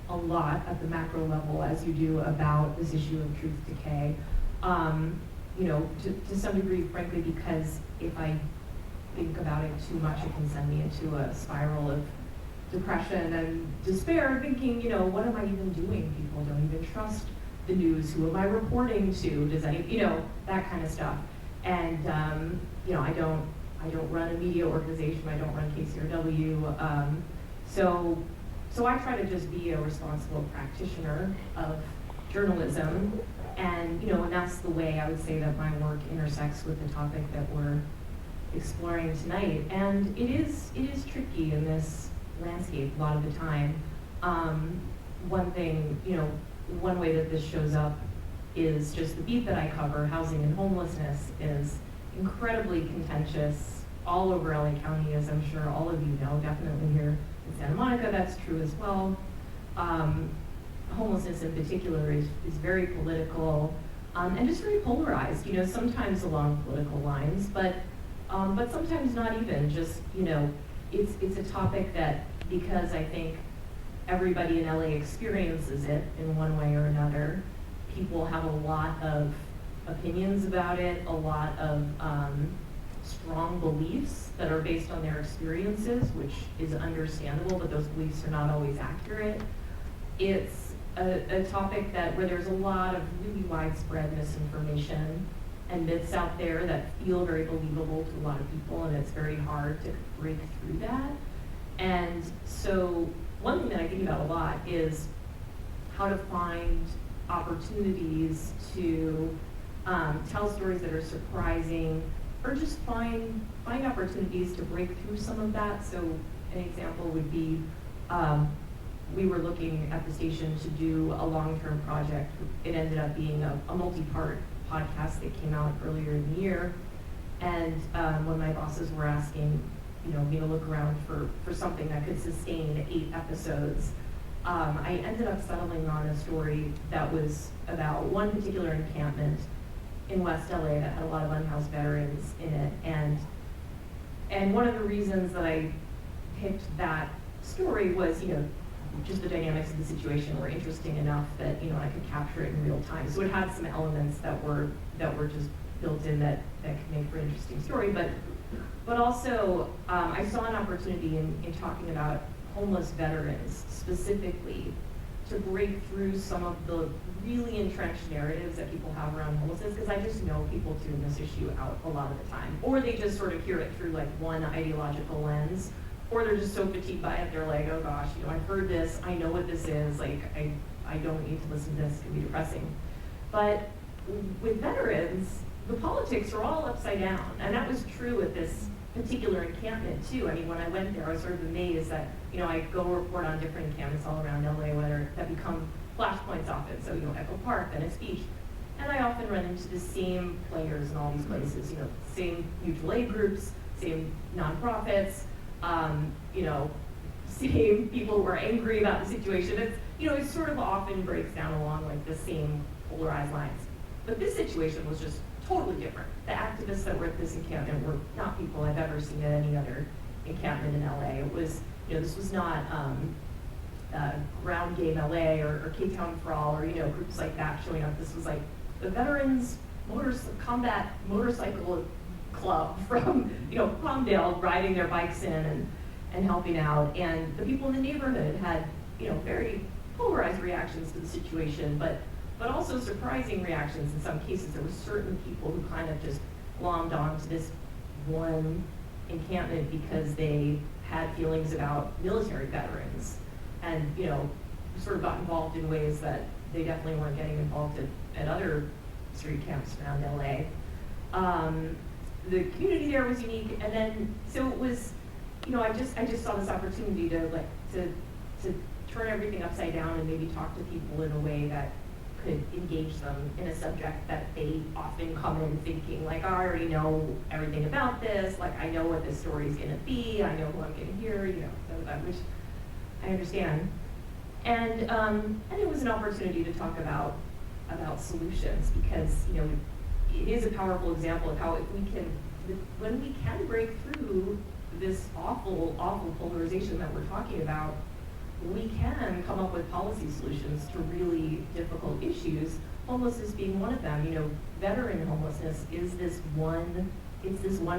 a lot at the macro level as you do about this issue of Truth Decay. To some degree, frankly, because if I think about it too much, it can send me into a spiral of depression and despair, thinking, what am I even doing? People don't even trust the news. Who am I reporting to? Does that kind of stuff. And, I don't run a media organization. I don't run KCRW. So I try to just be a responsible practitioner of journalism. And, and that's the way I would say that my work intersects with the topic that we're exploring tonight. And it is tricky in this landscape a lot of the time. One thing, one way that this shows up is just the beat that I cover, housing and homelessness, is incredibly contentious all over LA County, as I'm sure all of you know, definitely here in Santa Monica, that's true as well. Homelessness in particular is very political, and just very polarized, sometimes along political lines, but sometimes not even, just, it's a topic that, because I think everybody in LA experiences it in one way or another, people have a lot of opinions about it, a lot of strong beliefs that are based on their experiences, which is understandable, but those beliefs are not always accurate. It's a topic where there's a lot of really widespread misinformation and myths out there that feel very believable to a lot of people, and it's very hard to break through that. And so one thing that I think about a lot is how to find opportunities to tell stories that are surprising, or just find opportunities to break through some of that. So an example would be, we were looking at the station to do a long-term project. It ended up being a multi-part podcast that came out earlier in the year. And when my bosses were asking, me to look around for something that could sustain 8 episodes, I ended up settling on a story that was about one particular encampment in West LA that had a lot of unhoused veterans in it. And one of the reasons that I picked that story was, just the dynamics of the situation were interesting enough that, I could capture it in real time. So it had some elements that were just built in that could make for an interesting story. But also, I saw an opportunity in talking about homeless veterans specifically to break through some of the really entrenched narratives that people have around homelessness, because I just know people tune this issue out a lot of the time. Or they just sort of hear it through like one ideological lens, or they're just so fatigued by it, they're like, oh gosh, I've heard this, I know what this is, like, I don't need to listen to this, it can be depressing. But with veterans, the politics are all upside down, and that was true at this particular encampment too. I mean, when I went there, I was sort of amazed that, I go report on different encampments all around LA, that become flashpoints often, so, Echo Park, Venice Beach, and I often run into the same players in all these places, same mutual aid groups, same nonprofits, same people who are angry about the situation. It's, it sort of often breaks down along like the same polarized lines. But this situation was just totally different. The activists that were at this encampment were not people I've ever seen at any other encampment in LA. It was, this was not Ground Game LA or K-Town for All or, groups like that showing up. This was like the Veterans Combat Motorcycle Club from, Palmdale riding their bikes in and helping out. And the people in the neighborhood had, very polarized reactions to the situation, but also surprising reactions in some cases. There were certain people who kind of just glommed onto this one encampment because they had feelings about military veterans and, sort of got involved in ways that they definitely weren't getting involved at other street camps around LA. The community there was unique, and then, so it was, I just saw this opportunity to turn everything upside down and maybe talk to people in a way that could engage them in a subject that they often come in thinking, like, I already know everything about this, like, I know what this story is gonna be, I know who I'm gonna hear, which I understand. And it was an opportunity to talk about solutions, because, it is a powerful example of how when we can break through this awful polarization that we're talking about, we can come up with policy solutions to really difficult issues, homelessness being one of them. Veteran homelessness is this one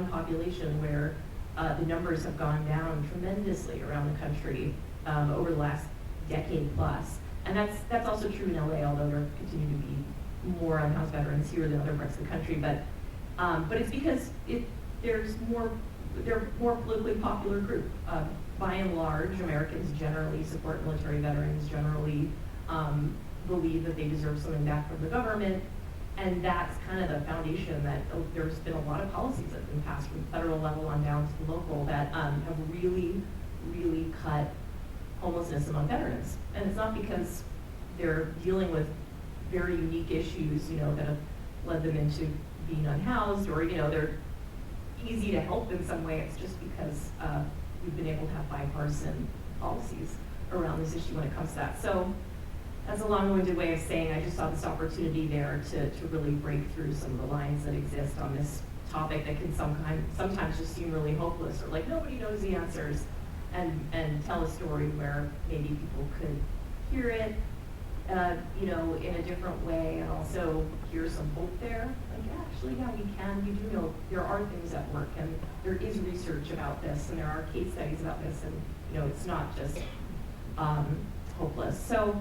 population where the numbers have gone down tremendously around the country over the last decade plus. And that's also true in LA, although there continue to be more unhoused veterans here than other parts of the country. But it's because they're a more politically popular group. By and large, Americans generally support military veterans, generally believe that they deserve something back from the government, And that's kind of the foundation that there's been a lot of policies that have been passed from the federal level on down to the local that have really, really cut homelessness among veterans. And it's not because they're dealing with very unique issues, that have led them into being unhoused, or, they're easy to help in some way. It's just because we've been able to have bipartisan policies around this issue when it comes to that. So that's a long-winded way of saying I just saw this opportunity there to really break through some of the lines that exist on this topic that can sometimes just seem really hopeless, or like nobody knows the answers, and tell a story where maybe people could hear it, in a different way, and also hear some hope there. Like, actually, yeah, we do know there are things at work, and there is research about this, and there are case studies about this, and, it's not just hopeless. So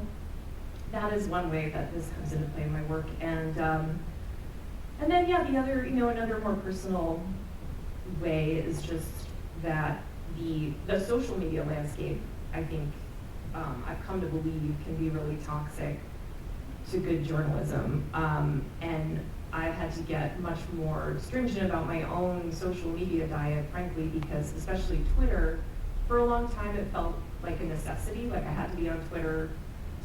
that is one way that this comes into play in my work. And then, yeah, the other, another more personal way is just that the social media landscape, I think, I've come to believe can be really toxic to good journalism. And I've had to get much more stringent about my own social media diet, frankly, because especially Twitter, for a long time it felt like a necessity. Like I had to be on Twitter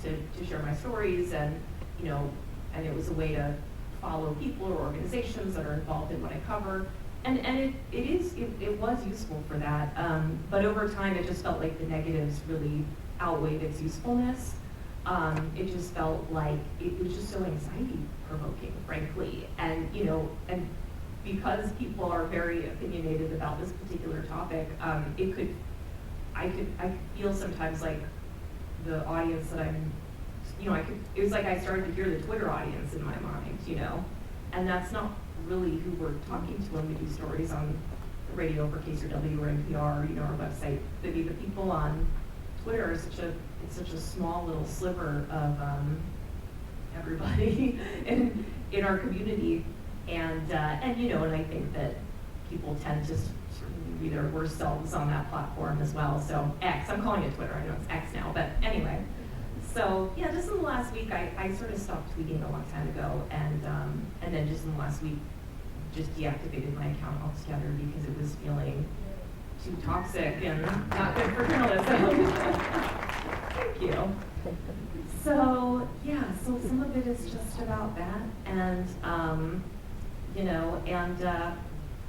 to share my stories, and and it was a way to follow people or organizations that are involved in what I cover. And it was useful for that. But over time it just felt like the negatives really outweighed its usefulness. It just felt like it was just so anxiety provoking, frankly. And and because people are very opinionated about this particular topic, I could feel sometimes like the audience that it was like I started to hear the Twitter audience in my mind, and that's not really who we're talking to when we do stories on the radio for KCRW or NPR, our website. The people on Twitter is such a small little sliver of everybody in our community, and I think that people tend to sort of be their worst selves on that platform as well. So X, I'm calling it Twitter. I know it's X now, but anyway. So yeah, just in the last week, I sort of stopped tweeting a long time ago, and then just in the last week, just deactivated my account altogether because it was feeling too toxic and not good for journalism. Thank you. So yeah, so some of it is just about that, and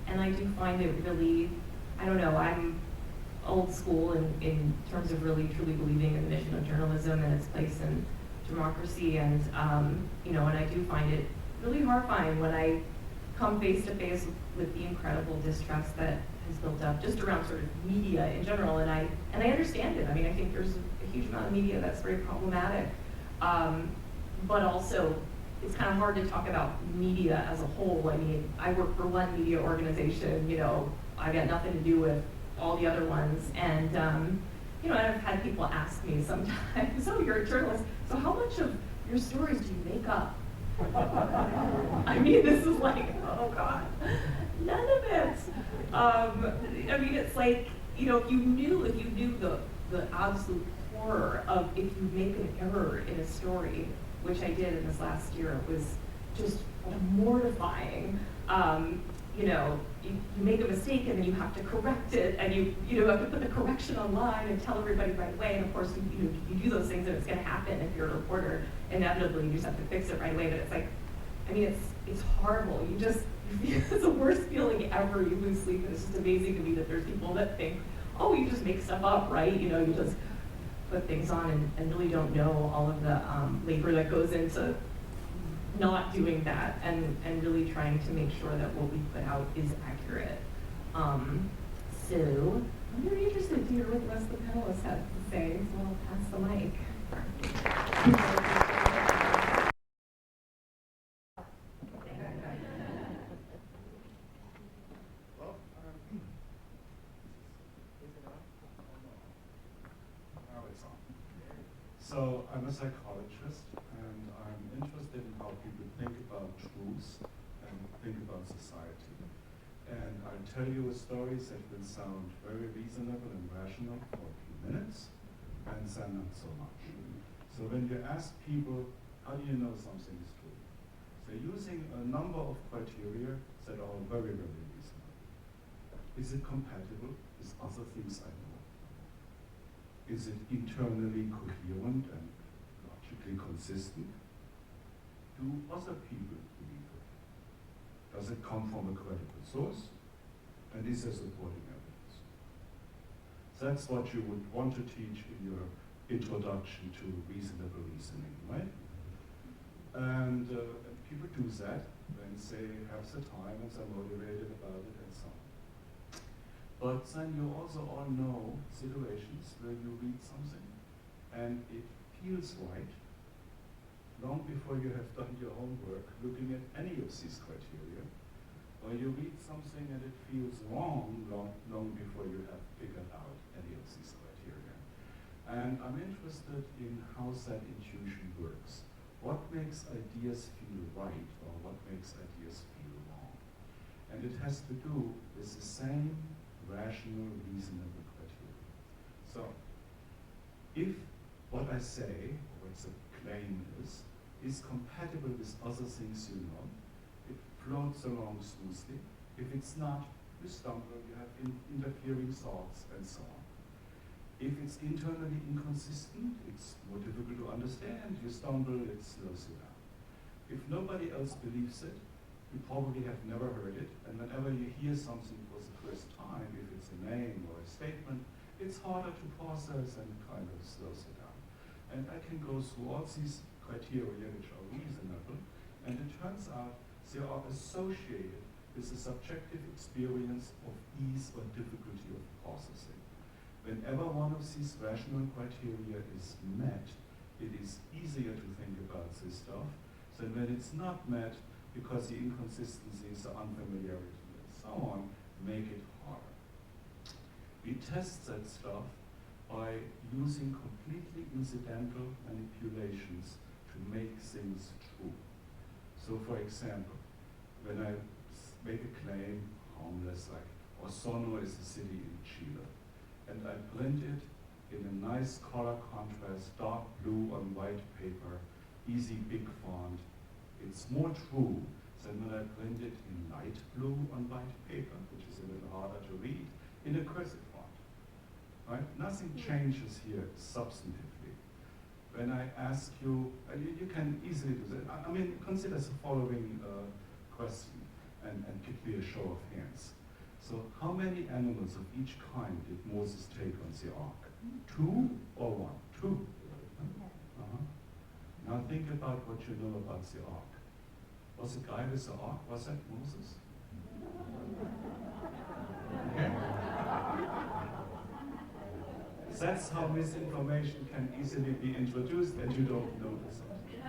and I do find it really, I don't know, I'm old school in terms of really truly believing in the mission of journalism and its place in democracy, and and I do find it really horrifying when I come face to face with the incredible distrust that has built up just around sort of media in general, and I understand it. I mean, I think there's a huge amount of media that's very problematic, but also it's kind of hard to talk about media as a whole. I mean, I work for one media organization, I got nothing to do with all the other ones, and I've had people ask me sometimes, "So you're a journalist, so how much of your stories do you make up?" I mean, this is like, oh God, none of it. I mean, it's like, if you knew the absolute horror of if you make an error in a story, which I did in this last year, it was just mortifying. You make a mistake and then you have to correct it, and you have to put the correction online and tell everybody right away. And of course, you do those things and it's going to happen if you're a reporter. Inevitably, you just have to fix it right away. But it's like, I mean, it's horrible. It's the worst feeling ever. You lose sleep, and it's just amazing to me that there's people that think, oh, you just make stuff up, right? You just put things on and really don't know all of the labor that goes into not doing that, and really trying to make sure that what we put out is accurate. So I'm very interested to hear what the rest of the panelists have to say, so I'll pass the mic. So I'm a psychologist, and I'm interested in how people think about truth and think about society. And I'll tell you stories that will sound very reasonable and rational for a few minutes, and then not so much. So when you ask people, how do you know something is true? They're using a number of criteria that are very, very reasonable. Is it compatible with other things I know? Is it internally coherent and logically consistent? Do other people believe it? Does it come from a credible source? And is there supporting evidence? That's what you would want to teach in your introduction to reasonable reasoning, right? And people do that when they have the time and they're motivated about it and so on. But then you also all know situations where you read something and it feels right long before you have done your homework looking at any of these criteria, or you read something and it feels wrong long before you have figured out any of these criteria. And I'm interested in how that intuition works. What makes ideas feel right or what makes ideas feel wrong? And it has to do with the same rational, reasonable criteria. So, if what I say, or what the claim is compatible with other things you know, it floats along smoothly. If it's not, you stumble, you have interfering thoughts, and so on. If it's internally inconsistent, it's more difficult to understand, you stumble, it slows you down. If nobody else believes it, you probably have never heard it, and whenever you hear something for the first time, if it's a name or a statement, it's harder to process and kind of slows you down. And I can go through all these criteria which are reasonable, and it turns out they are associated with the subjective experience of ease or difficulty of processing. Whenever one of these rational criteria is met, it is easier to think about this stuff than when it's not met, because the inconsistencies, the unfamiliarity, and so on, make it harder. We test that stuff by using completely incidental manipulations to make things true. So for example, when I make a claim, harmless, like Osorno is a city in Chile, and I print it in a nice color contrast, dark blue on white paper, easy big font, it's more true than when I print it in light blue on white paper, which is a little harder to read, in a cursive font. Right? Nothing changes here substantively. When I ask you, you can easily do that. I mean, consider the following question and give me a show of hands. So how many animals of each kind did Moses take on the ark? 2 or 1? 2. Now think about what you know about the ark. Was the guy with the ark, was that Moses? Okay. That's how misinformation can easily be introduced and you don't notice it.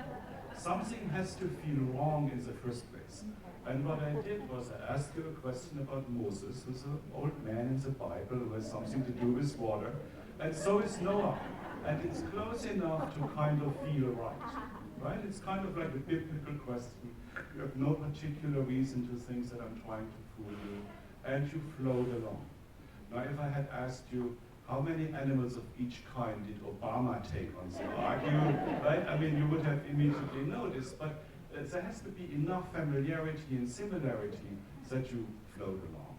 Something has to feel wrong in the first place. And what I did was I asked you a question about Moses, who's an old man in the Bible who has something to do with water, and so is Noah. And it's close enough to kind of feel right? It's kind of like a biblical question. You have no particular reason to think that I'm trying to fool you, and you float along. Now, if I had asked you, how many animals of each kind did Obama take on the ark? Right? I mean, you would have immediately noticed, but there has to be enough familiarity and similarity that you float along.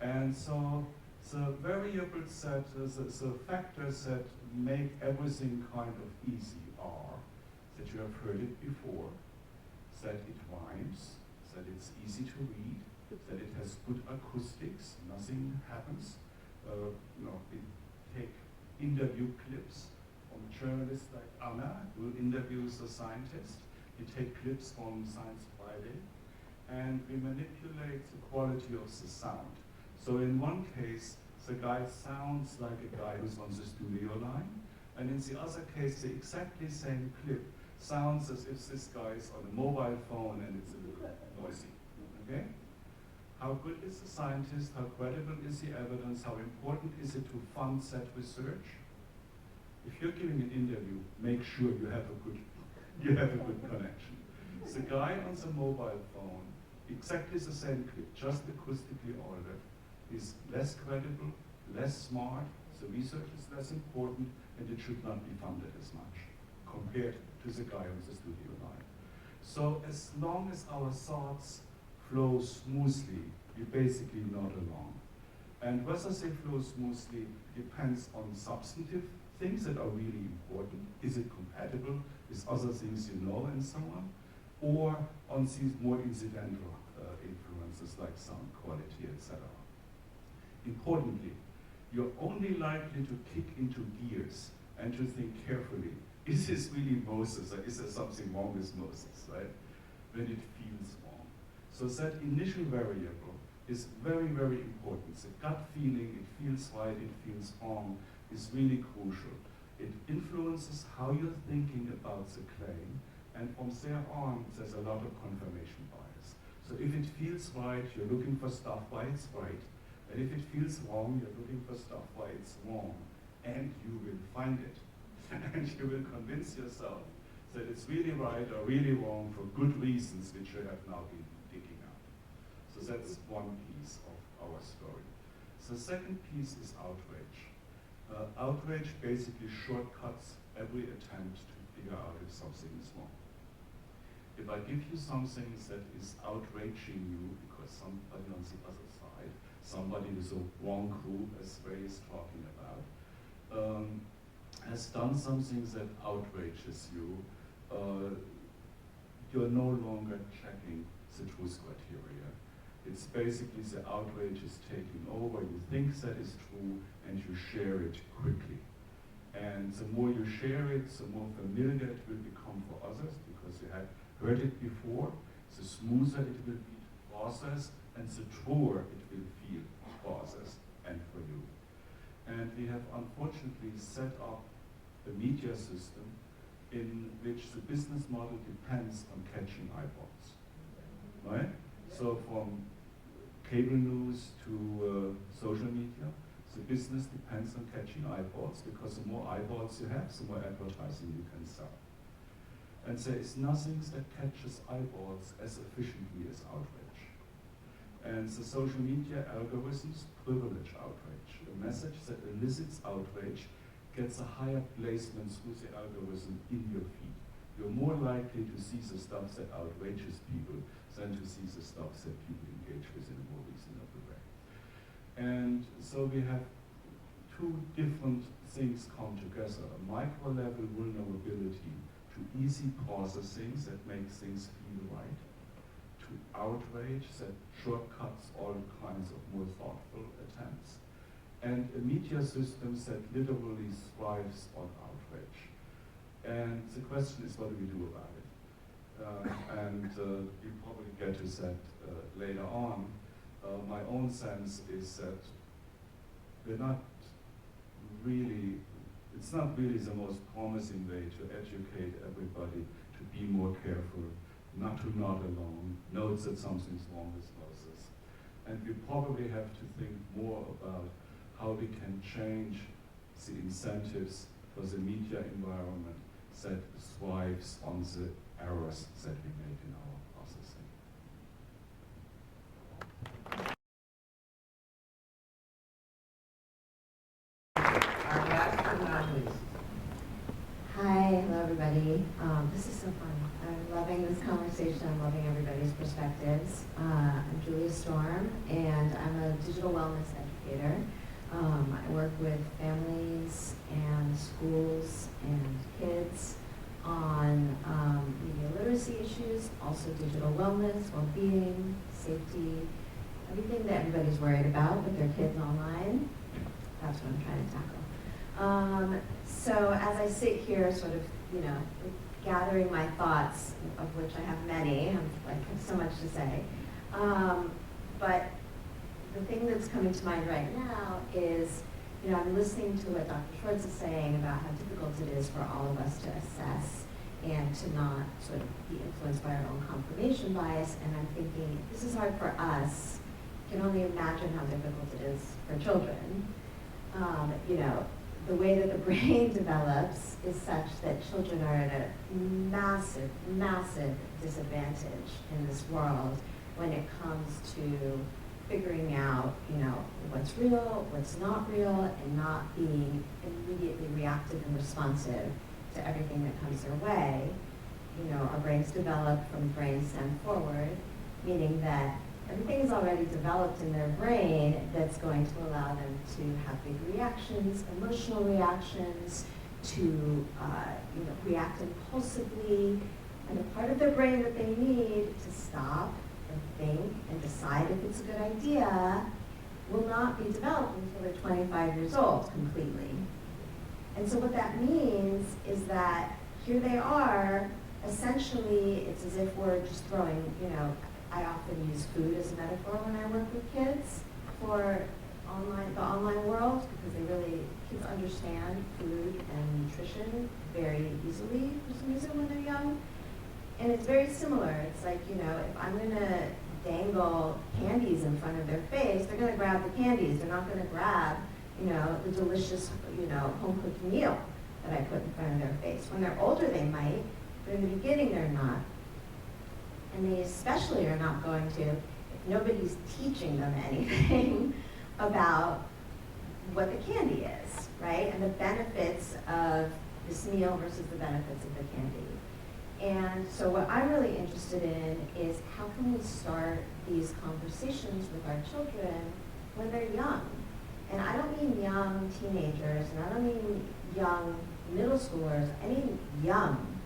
And so the variables the factors that make everything kind of easy are that you have heard it before, that it rhymes, that it's easy to read, that it has good acoustics, nothing happens. We take interview clips from journalists like Anna, who interviews a scientist. We take clips from Science Friday, and we manipulate the quality of the sound. So in one case, the guy sounds like a guy who's on the studio line, and in the other case, the exactly same clip sounds as if this guy is on a mobile phone and it's a little noisy, okay? How good is the scientist? How credible is the evidence? How important is it to fund that research? If you're giving an interview, make sure you have a good connection. The guy on the mobile phone, exactly the same clip, just acoustically altered, is less credible, less smart, the research is less important, and it should not be funded as much compared to the guy on the studio line. So as long as our thoughts flow smoothly, we're basically not alone. And whether they flow smoothly depends on substantive things that are really important. Is it compatible with other things you know and so on? Or on these more incidental influences like sound quality, etc. Importantly, you're only likely to kick into gears and to think carefully, is this really Moses, or is there something wrong with Moses, right? When it feels wrong. So that initial variable is very, very important. The gut feeling, it feels right, it feels wrong, is really crucial. It influences how you're thinking about the claim, and from there on, there's a lot of confirmation bias. So if it feels right, you're looking for stuff why it's right, and if it feels wrong, you're looking for stuff why it's wrong, and you will find it. And you will convince yourself that it's really right or really wrong for good reasons, which you have now been digging up. So that's one piece of our story. The second piece is outrage. Outrage basically shortcuts every attempt to figure out if something is wrong. If I give you something that is outraging you because somebody on the other side, somebody with a wrong group, as Ray is talking about, has done something that outrages you, you're no longer checking the truth criteria. It's basically the outrage is taking over, you think that is true, and you share it quickly. And the more you share it, the more familiar it will become for others, because you have heard it before, the smoother it will be to process, and the truer it will feel to process and for you. And we have unfortunately set up a media system in which the business model depends on catching eyeballs, right? So from cable news to social media, the business depends on catching eyeballs, because the more eyeballs you have, the more advertising you can sell. And there is nothing that catches eyeballs as efficiently as outrage. And the social media algorithms privilege outrage. A message that elicits outrage gets a higher placement through the algorithm in your feed. You're more likely to see the stuff that outrages people than to see the stuff that people engage with in a more reasonable way. And so we have two different things come together. A micro-level vulnerability to easy processing that makes things feel right, to outrage that shortcuts all kinds of more thoughtful attempts, and a media system that literally thrives on outrage. And the question is, what do we do about it? You probably get to that later on. My own sense is that we're not really, it's not really the most promising way to educate everybody to be more careful, not to nod along, note that something's wrong with Moses. And we probably have to think more about how we can change the incentives for the media environment that thrives on the errors that we make in our processing. Our last but not least. Hi, hello everybody. This is so fun. I'm loving this conversation. I'm loving everybody's perspectives. I'm Julia Storm, and I'm a digital wellness educator. I work with families and schools and kids on media literacy issues, also digital wellness, well-being, safety, everything that everybody's worried about with their kids online. That's what I'm trying to tackle. So as I sit here sort of, gathering my thoughts, of which I have many, I have so much to say, but the thing that's coming to mind right now is, I'm listening to what Dr. Schwartz is saying about how difficult it is for all of us to assess and to not sort of be influenced by our own confirmation bias, and I'm thinking, if this is hard for us, I can only imagine how difficult it is for children. The way that the brain develops is such that children are at a massive, massive disadvantage in this world when it comes to figuring out, what's real, what's not real, and not being immediately reactive and responsive to everything that comes their way. our brains develop from brainstem forward, meaning that everything is already developed in their brain that's going to allow them to have big reactions, emotional reactions, to react impulsively, and the part of their brain that they need to stop and think and decide if it's a good idea will not be developed until they're 25 years old completely. And so what that means is that here they are, essentially it's as if we're just throwing, I often use food as a metaphor when I work with kids for the online world, because kids understand food and nutrition very easily for some reason when they're young. And it's very similar. It's like, if I'm gonna dangle candies in front of their face, they're gonna grab the candies. They're not gonna grab, the delicious, home-cooked meal that I put in front of their face. When they're older, they might, but in the beginning, they're not. And they especially are not going to if nobody's teaching them anything about what the candy is, right? And the benefits of this meal versus the benefits of the candy. And so what I'm really interested in is how can we start these conversations with our children when they're young? And I don't mean young teenagers, and I don't mean young middle schoolers, I mean young.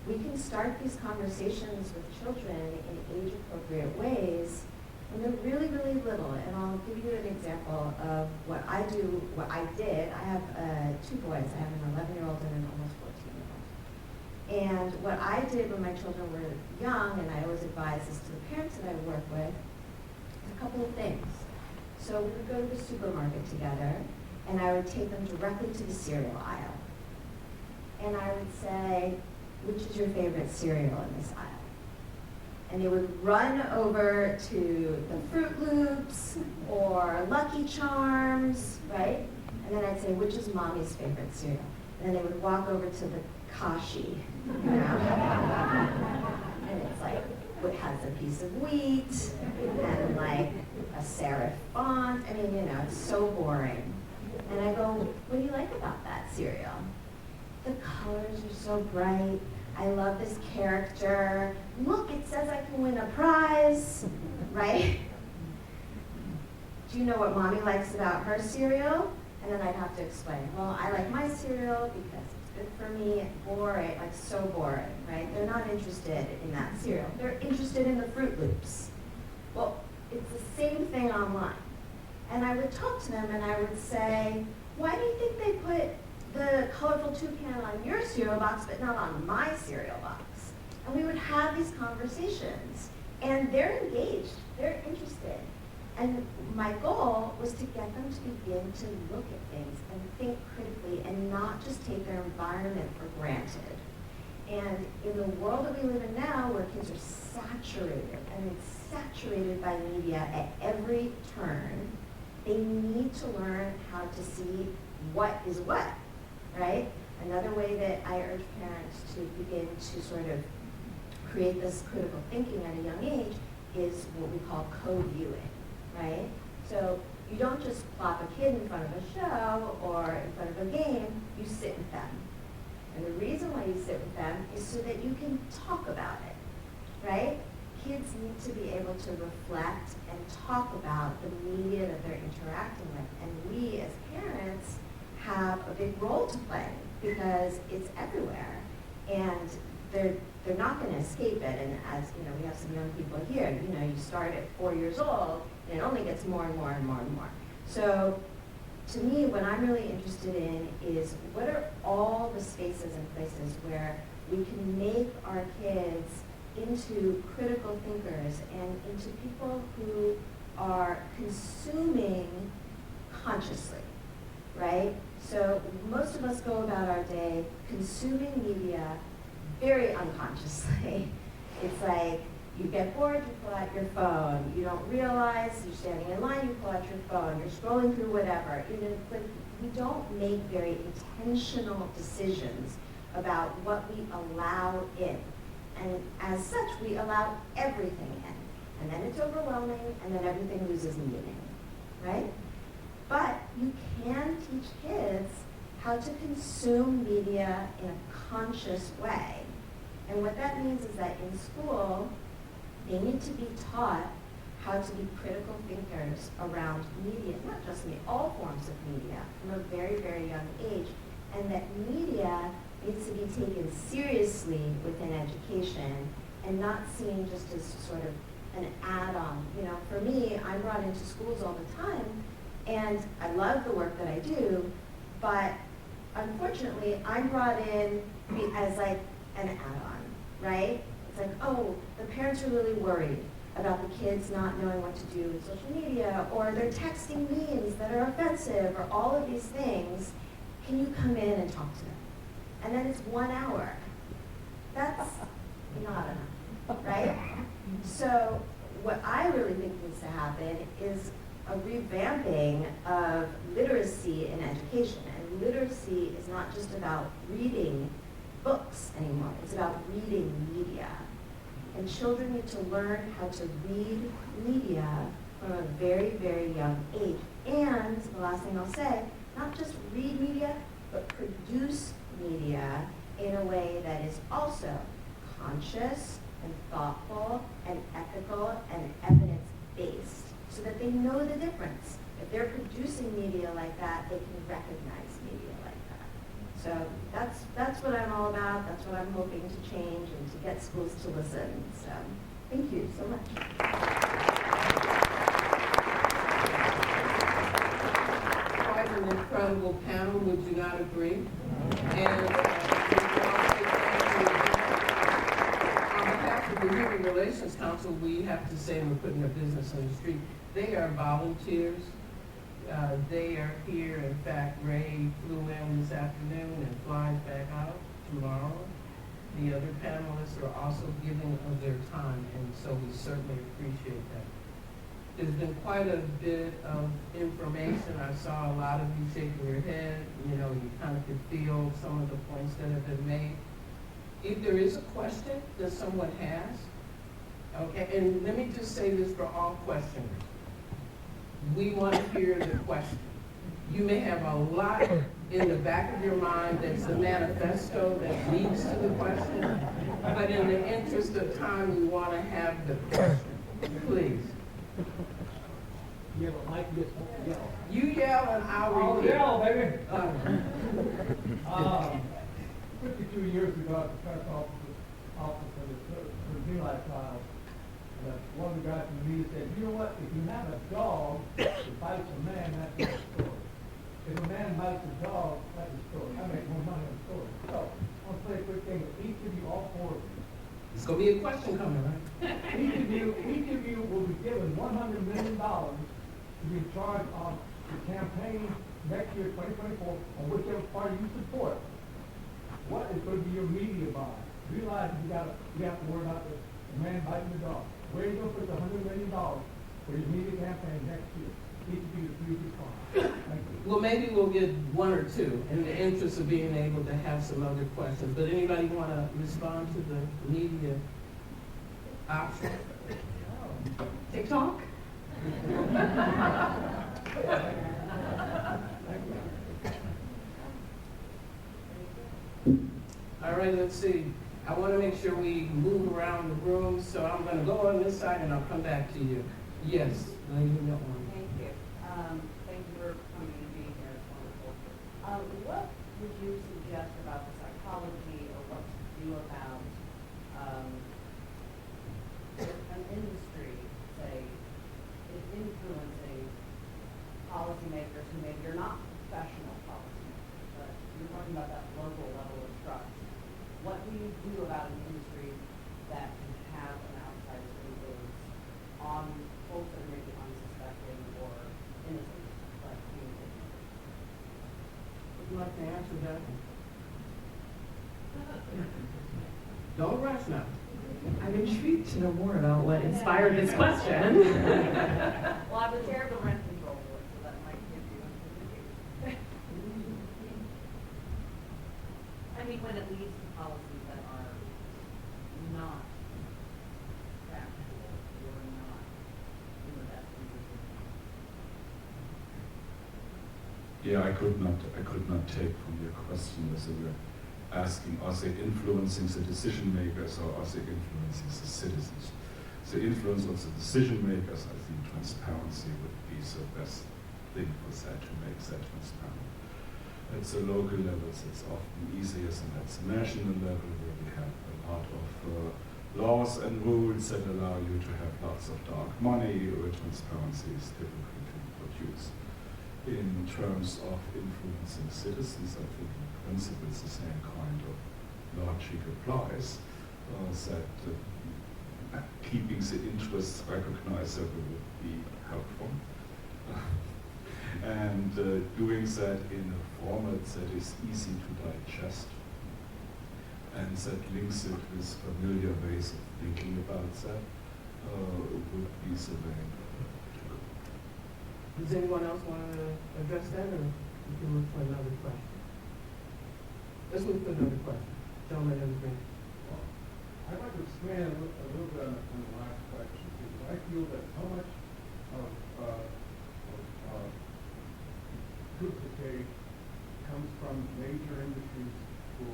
We can start these conversations with children in age-appropriate ways when they're really, really little. And I'll give you an example of what I did. I have two boys. I have an 11-year-old and an almost 14-year-old. And what I did when my children were young, and I always advise this to the parents that I work with, is a couple of things. So we would go to the supermarket together, and I would take them directly to the cereal aisle. And I would say, which is your favorite cereal in this aisle? And they would run over to the Fruit Loops or Lucky Charms, right? And then I'd say, which is mommy's favorite cereal? And then they would walk over to the Kashi, And it's like, it has a piece of wheat and like a serif font. I mean, it's so boring. And I go, what do you like about that cereal? The colors are so bright. I love this character. Look, it says I can win a prize, right? Do you know what mommy likes about her cereal? And then I'd have to explain, well, I like my cereal because it's good for me, boring, like so boring, right? They're not interested in that cereal. They're interested in the Fruit Loops. Well, it's the same thing online. And I would talk to them and I would say, why do you think they put the colorful toucan on your cereal box but not on my cereal box? And we would have these conversations. And they're engaged, they're interested. And my goal was to get them to begin to look at things and think critically and not just take their environment for granted. And in the world that we live in now, where kids are saturated, and it's saturated by media at every turn, they need to learn how to see what is what, right? Another way that I urge parents to begin to sort of create this critical thinking at a young age is what we call co-viewing, right? So you don't just plop a kid in front of a show or in front of a game, you sit with them. And the reason why you sit with them is so that you can talk about it, right? Kids need to be able to reflect and talk about the media that they're interacting with. And we as parents have a big role to play because it's everywhere. And they're not going to escape it. And as we have some young people here, you start at 4 years old and it only gets more and more and more and more. So to me, what I'm really interested in is what are all the spaces and places where we can make our kids into critical thinkers and into people who are consuming consciously, right? So most of us go about our day consuming media very unconsciously. It's like you get bored, you pull out your phone. You don't realize you're standing in line, you pull out your phone. You're scrolling through whatever. We don't make very intentional decisions about what we allow in. And as such, we allow everything in. And then it's overwhelming, and then everything loses meaning, right? But you can teach kids how to consume media in a conscious way. And what that means is that in school, they need to be taught how to be critical thinkers around media, not just media, all forms of media, from a very, very young age. And that media needs to be taken seriously within education and not seen just as sort of an add-on. You know, for me, I'm brought into schools all the time, and I love the work that I do, but unfortunately, I'm brought in as like an add-on, right? It's like, oh, the parents are really worried about the kids not knowing what to do with social media, or they're texting memes that are offensive, or all of these things. Can you come in and talk to them? And then it's 1 hour. That's not enough, right? So what I really think needs to happen is a revamping of literacy in education. And literacy is not just about reading books anymore. It's about reading media. And children need to learn how to read media from a very, very young age. And the last thing I'll say, not just read media, but produce media in a way that is also conscious and thoughtful and ethical and evidence-based, so that they know the difference. If they're producing media like that, they can recognize media like that. So that's what I'm all about. That's what I'm hoping to change and to get schools to listen. So thank you so much. Quite an incredible panel, would you not agree? And on behalf of the Human Relations Council, we have to say we're putting their business on the street. They are volunteers. They are here. In fact, Ray flew in this afternoon and flies back out tomorrow. The other panelists are also giving of their time, and so we certainly appreciate that. There's been quite a bit of information. I saw a lot of you shaking your head. You know, you kind of could feel some of the points that have been made. If there is a question that someone has, okay, and let me just say this for all questioners. We want to hear the question. You may have a lot in the back of your mind that's the manifesto that leads to the question, but in the interest of time, we want to have the question. Please. Yeah, but Mike gets yell. You yell and I'll repeat. Yell, baby. 52 years ago at the press office for the July trial, one of the guys from the media said, you know what, if you have a dog that bites a man, that's not a story. If a man bites a dog, that's a story. I make more money on a story. So, I'll play a quick thing with each of you, all four of you. It's going to be a question coming, right? Each of you will be given $100 million to be in charge of the campaign next year, 2024, on whichever party you support. What is going to be your media buy? Realize you have to worry about the man biting the dog. Where are you going to put the $100 million for your media campaign next year? Each of you please respond. Thank you. Well, maybe we'll get one or two in the interest of being able to have some other questions. But anybody want to respond to the media option? TikTok? All right, let's see. I want to make sure we move around the room, so I'm going to go on this side and I'll come back to you. Yes, lady in that one. Thank you. Thank you for coming and being here. It's wonderful. What would you suggest about the psychology or what to do about an industry, say, is influencing policymakers who maybe are not professional policymakers, but you're talking about that local level of trust. What do you do about an industry that can have an outside influence on folks that are maybe unsuspecting or innocent, but being ignorant? Would you like to answer that? Don't rush now. I'm intrigued to know more about what inspired this question. Well, I'm the chair of the rent control board, so that might give you an indication. I mean, when it leads to policies that are not factual or not in the best interest of Yeah, I could not take from your question, Mr. asking, are they influencing the decision makers or are they influencing the citizens? The influence of the decision makers, I think transparency would be the best thing for that, to make that transparent. At the local levels, it's often easier than at the national level, where we have a lot of laws and rules that allow you to have lots of dark money, where transparency is difficult to produce. In terms of influencing citizens, I think in principle it's the same kind of logic applies, that keeping the interests recognizable would be helpful. And doing that in a format that is easy to digest and that links it with familiar ways of thinking about that would be the way to go. Does anyone else want to address that, or we can look for another question? Let's look for another question. Gentleman in the green. I'd like to expand a little bit on the last question, because I feel that so much of truth decay comes from major industries who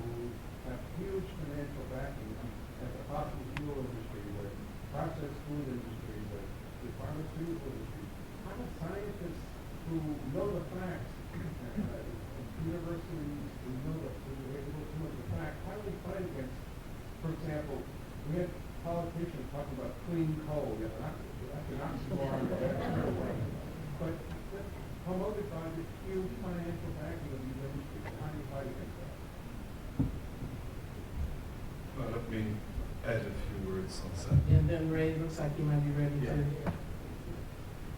have huge financial backing, as the fossil fuel industry, the processed food industry, the pharmaceutical industry. How do scientists who know the facts, universities who know the facts, how do we fight against, for example, we had politicians talking about clean coal, that's an oxymoron, but promoted by the huge financial backing of these industries. How do you fight against that? Well, let me add a few words on that. And then Ray, looks like you might be ready to.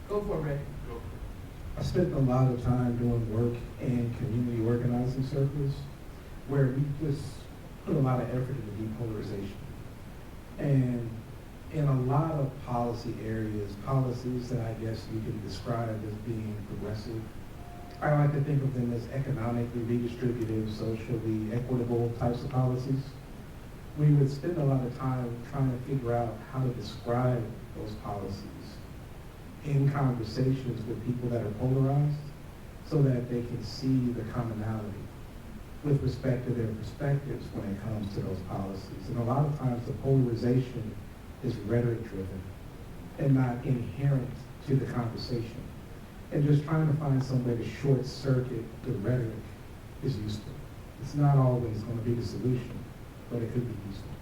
Go for it, Ray. Go for it. I spent a lot of time doing work in community organizing circles where we just put a lot of effort into depolarization. And in a lot of policy areas, policies that I guess you can describe as being progressive, I like to think of them as economically redistributive, socially equitable types of policies. We would spend a lot of time trying to figure out how to describe those policies in conversations with people that are polarized so that they can see the commonality with respect to their perspectives when it comes to those policies. And a lot of times the polarization is rhetoric driven and not inherent to the conversation. And just trying to find some way to short circuit the rhetoric is useful. It's not always going to be the solution, but it could be useful.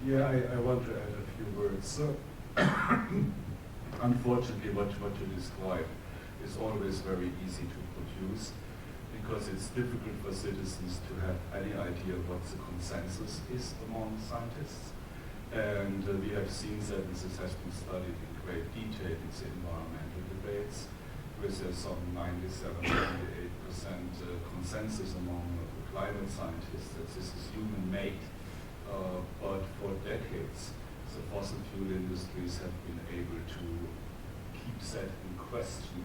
Yeah, I want to add a few words. So, unfortunately, what you describe is always very easy to produce because it's difficult for citizens to have any idea what the consensus is among scientists. And we have seen that this has been studied in great detail in the environmental debates, where there's some 97-98% consensus among climate scientists that this is human-made. But for decades, the fossil fuel industries have been able to keep that in question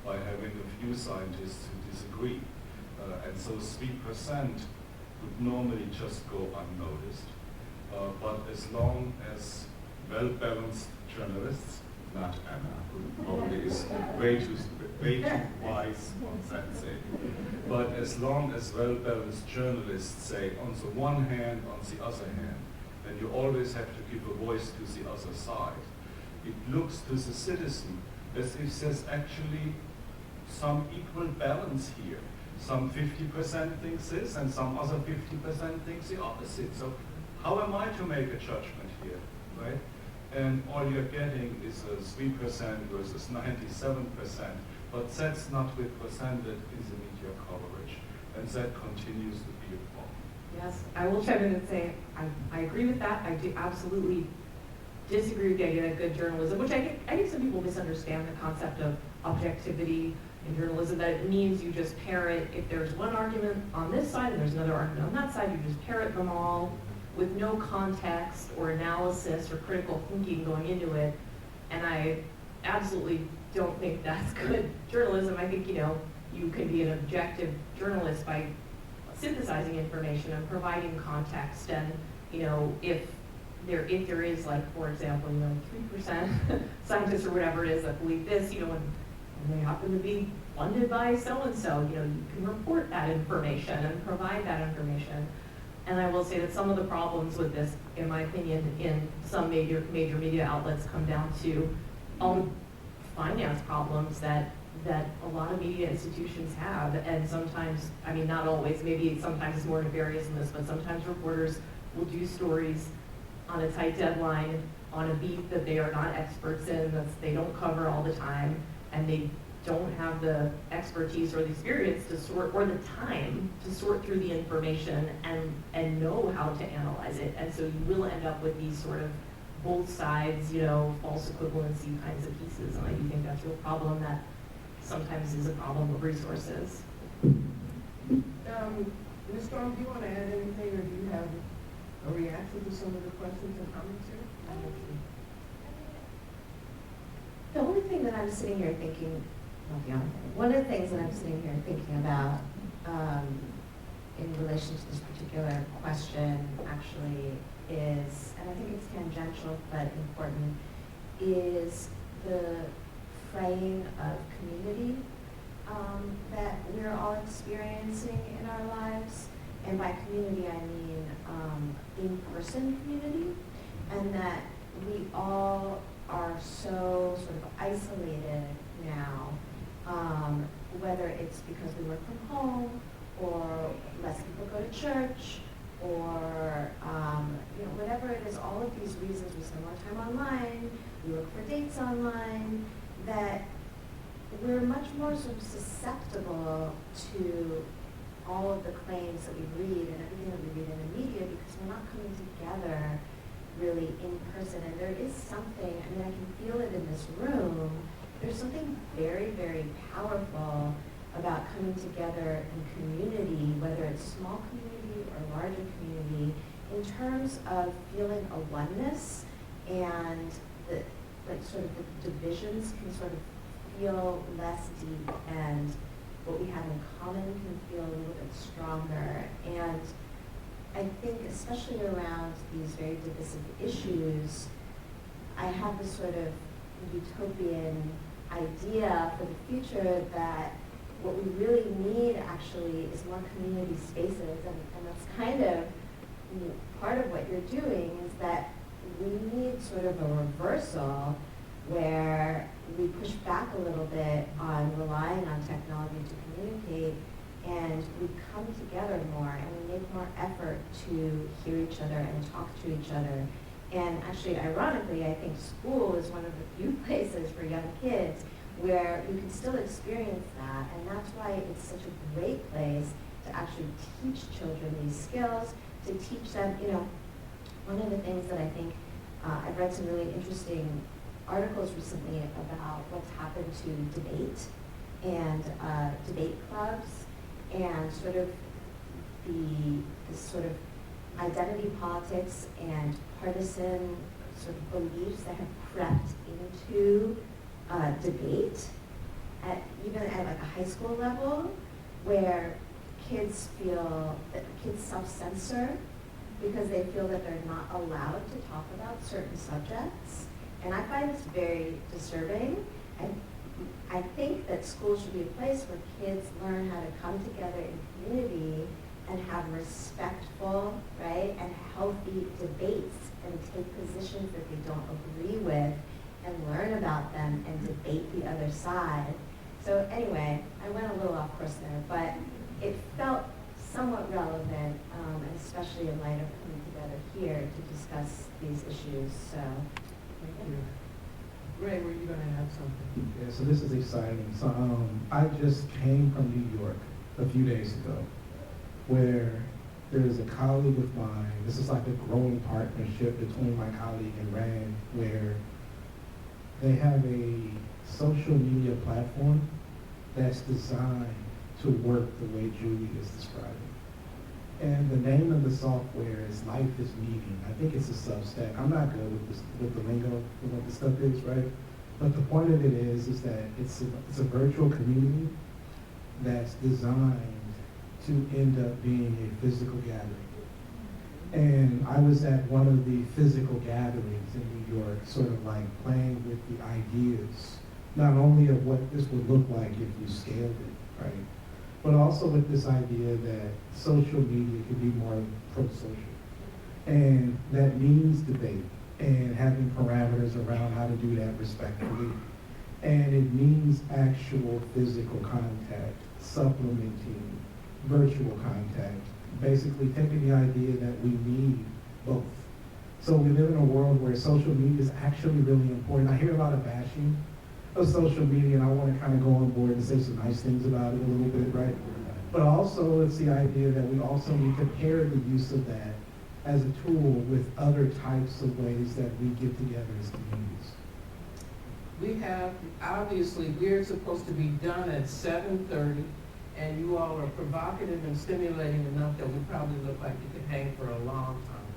by having a few scientists who disagree. And so 3% would normally just go unnoticed. But as long as well-balanced journalists, not Anna, who probably is way too wise on that thing, but as long as well-balanced journalists say, on the one hand, on the other hand, then you always have to give a voice to the other side. It looks to the citizen as if there's actually some equal balance here. Some 50% thinks this, and some other 50% thinks the opposite. So how am I to make a judgment here, right? And all you're getting is a 3% versus 97%, but that's not represented in the media coverage, and that continues to be a problem. Yes, I will chime in and say I agree with that. I do absolutely disagree with the idea that good journalism, which I think some people misunderstand the concept of objectivity in journalism, that it means you just parrot, if there's one argument on this side and there's another argument on that side, you just parrot them all with no context or analysis or critical thinking going into it. And I absolutely don't think that's good journalism. I think, you can be an objective journalist by synthesizing information and providing context. And, if there is, like, for example, 3% scientists or whatever it is that believe this, and they happen to be funded by so-and-so, you can report that information and provide that information. And I will say that some of the problems with this, in my opinion, in some major media outlets come down to finance problems that a lot of media institutions have. And sometimes, I mean, not always, maybe sometimes it's more nefarious than this, but sometimes reporters will do stories on a tight deadline, on a beat that they are not experts in, that they don't cover all the time, and they don't have the expertise or the experience to sort, or the time to sort through the information and know how to analyze it. And so you will end up with these sort of both sides, false equivalency kinds of pieces. And I do think that's a real problem that sometimes is a problem of resources. Ms. Storm, do you want to add anything, or do you have a reaction to some of the questions and comments here? The only thing that I'm sitting here thinking, not the only thing, one of the things that I'm sitting here thinking about in relation to this particular question actually is, and I think it's tangential but important, is the fraying of community that we're all experiencing in our lives. And by community, I mean in-person community, and that we all are so sort of isolated now, whether it's because we work from home, or less people go to church, or whatever it is, all of these reasons. We spend more time online, we look for dates online, that we're much more sort of susceptible to all of the claims that we read and everything that we read in the media, because we're not coming together really in person. And there is something, I mean, I can feel it in this room, there's something very, very powerful about coming together in community, whether it's small community or larger community, in terms of feeling a oneness, and the sort of the divisions can sort of feel less deep, and what we have in common can feel a little bit stronger. And I think especially around these very divisive issues, I have this sort of utopian idea for the future that what we really need actually is more community spaces, and that's kind of part of what you're doing, is that we need sort of a reversal where we push back a little bit on relying on technology to communicate, and we come together more and we make more effort to hear each other and talk to each other. And actually, ironically, I think school is one of the few places for young kids where you can still experience that, and that's why it's such a great place to actually teach children these skills, to teach them, one of the things that I think, I've read some really interesting articles recently about what's happened to debate and debate clubs, and sort of this sort of identity politics and partisan sort of beliefs that have crept into debate, even at like a high school level, where kids feel that kids self-censor because they feel that they're not allowed to talk about certain subjects. And I find this very disturbing. I think that school should be a place where kids learn how to come together in community and have respectful, right, and healthy debates, and take positions that they don't agree with and learn about them and debate the other side. So anyway, I went a little off course there, but it felt somewhat relevant, and especially in light of coming together here to discuss these issues. So, Thank you. Ray, were you going to add something? Yeah, so this is exciting. So I just came from New York a few days ago, where there is a colleague of mine. This is like a growing partnership between my colleague and RAND, where they have a social media platform that's designed to work the way Julie is describing. And the name of the software is Life is Meeting. I think it's a Substack. I'm not good with the lingo of what the stuff is, right? But the point of it is that it's a virtual community that's designed to end up being a physical gathering. And I was at one of the physical gatherings in New York, sort of like playing with the ideas, not only of what this would look like if you scaled it, right? But also with this idea that social media can be more pro-social. And that means debate and having parameters around how to do that respectfully. And it means actual physical contact, supplementing virtual contact, basically taking the idea that we need both. So we live in a world where social media is actually really important. I hear a lot of bashing of social media, and I want to kind of go on board and say some nice things about it a little bit, right? But also it's the idea that we also need to pair the use of that as a tool with other types of ways that we get together as communities. We have, obviously, we're supposed to be done at 7:30, and you all are provocative and stimulating enough that we probably look like we could hang for a long time.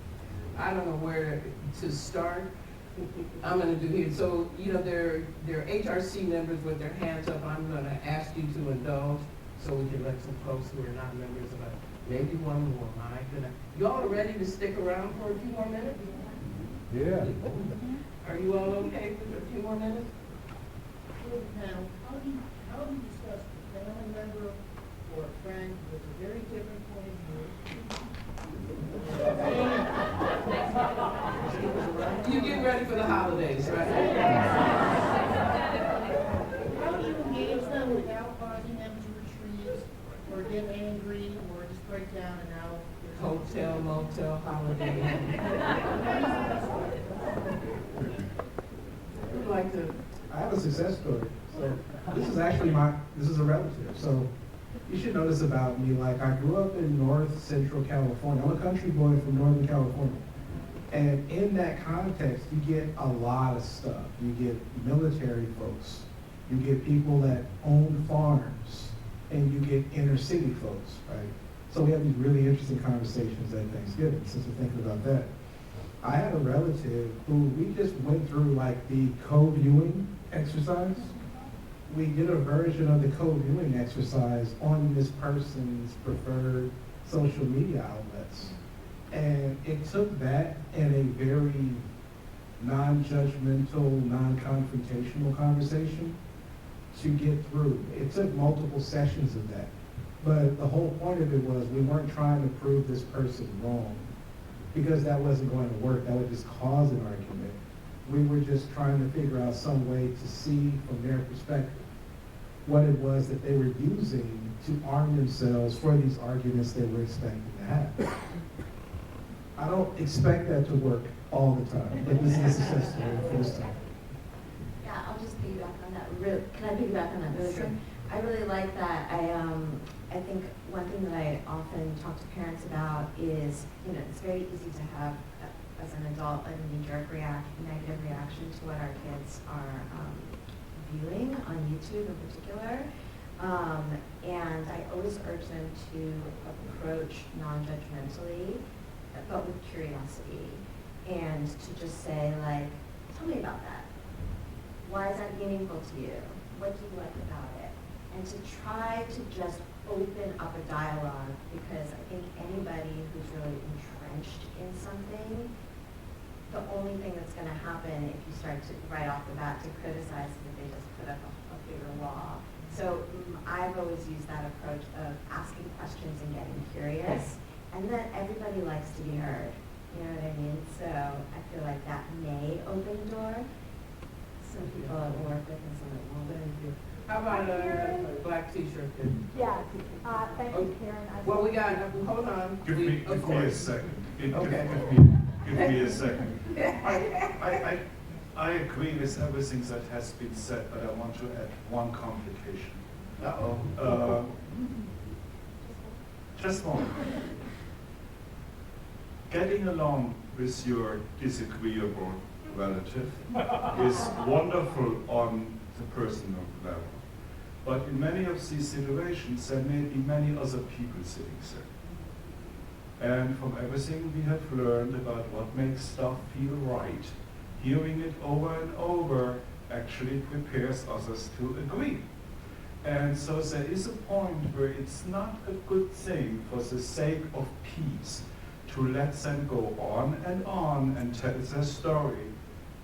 I don't know where to start. I'm gonna do here, so, you know, there are HRC members with their hands up. I'm gonna ask you to indulge so we can let some folks who are not members of it, maybe one more, my goodness. You all are ready to stick around for a few more minutes? Yeah. Are you all okay with a few more minutes? Now, how do you discuss a family member or a friend with a very different point of view? You get ready for the holidays, right? How do you engage them without causing them to retreat or get angry or just break down and now? Hotel, motel, holiday. Who'd like to? I have a success story. So this is actually this is a relative. So you should know this about me. Like, I grew up in North Central California. I'm a country boy from Northern California. And in that context, you get a lot of stuff. You get military folks. You get people that own farms. And you get inner city folks, right? So we have these really interesting conversations at Thanksgiving, since we're thinking about that. I had a relative who we just went through like the co-viewing exercise. We did a version of the co-viewing exercise on this person's preferred social media outlets. And it took that and a very non-judgmental, non-confrontational conversation to get through. It took multiple sessions of that. But the whole point of it was we weren't trying to prove this person wrong, because that wasn't going to work. That would just cause an argument. We were just trying to figure out some way to see from their perspective what it was that they were using to arm themselves for these arguments they were expecting to have. I don't expect that to work all the time, but this is a success story for this time. Yeah, I'll just piggyback on that. Can I piggyback on that really quick? I really like that. I think one thing that I often talk to parents about is, you know, it's very easy to have, as an adult, a knee-jerk negative reaction to what our kids are viewing on YouTube in particular. And I always urge them to approach non-judgmentally, but with curiosity, and to just say, like, tell me about that. Why is that meaningful to you? What do you like about it? And to try to just open up a dialogue, because I think anybody who's really entrenched in something, the only thing that's going to happen if you start to, right off the bat, to criticize is that they just put up a bigger wall. So I've always used that approach of asking questions and getting curious, and then everybody likes to be heard. You know what I mean? So I feel like that may open the door. Some people it will work with and some it won't. How about a black t-shirt then? Yeah, thank you, Karen. Well, we got, hold on. Give me a second. Okay. Give me a second. I agree with everything that has been said, but I want to add one complication. Just one. Getting along with your disagreeable relative is wonderful on the personal level. But in many of these situations, there may be many other people sitting there. And from everything we have learned about what makes stuff feel right, hearing it over and over actually prepares others to agree. And so there is a point where it's not a good thing for the sake of peace to let them go on and tell their story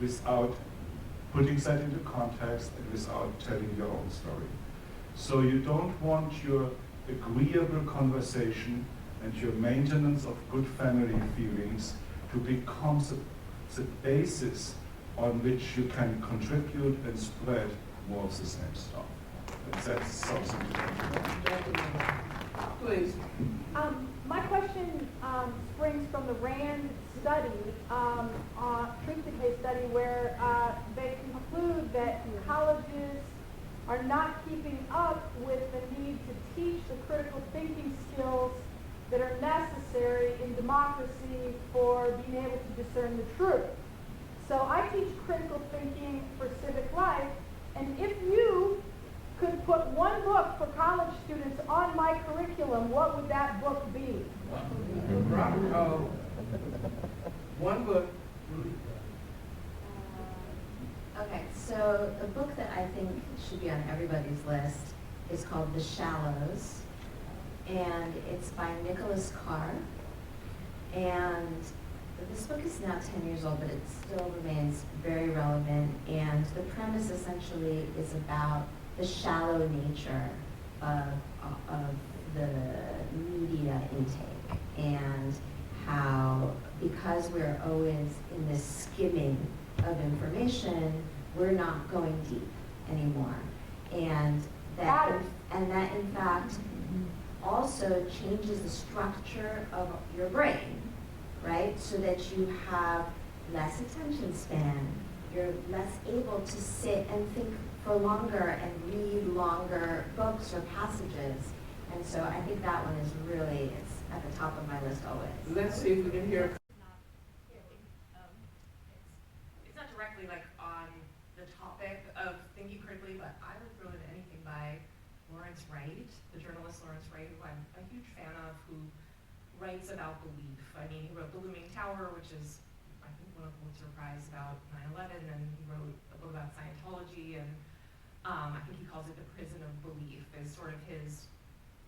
without putting that into context and without telling your own story. So you don't want your agreeable conversation and your maintenance of good family feelings to become the basis on which you can contribute and spread more of the same stuff. And that's something to think about. Please. My question springs from the RAND study, Truth Decay study, where they conclude that colleges are not keeping up with the need to teach the critical thinking skills that are necessary in democracy for being able to discern the truth. So I teach critical thinking for civic life, and if you could put one book for college students on my curriculum, what would that book be? One book. Okay, so the book that I think should be on everybody's list is called The Shallows, and it's by Nicholas Carr. And this book is now 10 years old, but it still remains very relevant. And the premise essentially is about the shallow nature of the media intake, and how, because we're always in this skimming of information, we're not going deep anymore. And that in fact also changes the structure of your brain, right? So that you have less attention span, you're less able to sit and think for longer and read longer books or passages. And so I think that one is really, it's at the top of my list always. Let's see if we can hear. It's not directly like on the topic of thinking critically, but I would throw in anything by Lawrence Wright, the journalist Lawrence Wright, who I'm a huge fan of, who writes about belief. I mean, he wrote The Looming Tower, which is, I think, one of the Pulitzer Prize about 9/11, and he wrote a book about Scientology, and I think he calls it The Prison of Belief, is sort of his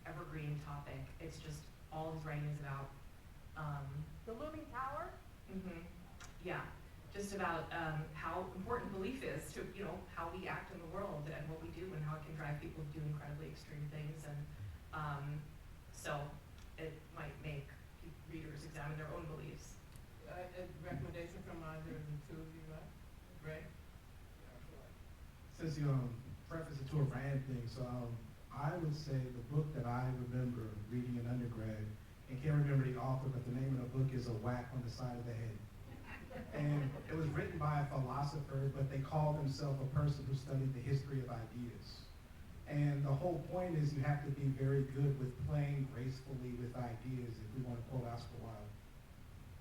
evergreen topic. It's just all his writing is about. The Looming Tower? Yeah, just about how important belief is to, how we act in the world and what we do and how it can drive people to do incredibly extreme things. And so it might make readers examine their own beliefs. A recommendation from either of the two of you, right? Ray? Since you preface it to a RAND thing, so I would say the book that I remember reading in undergrad, and can't remember the author, but the name of the book is A Whack on the Side of the Head. And it was written by a philosopher, but they called themselves a person who studied the history of ideas. And the whole point is you have to be very good with playing gracefully with ideas, if we want to quote Oscar Wilde.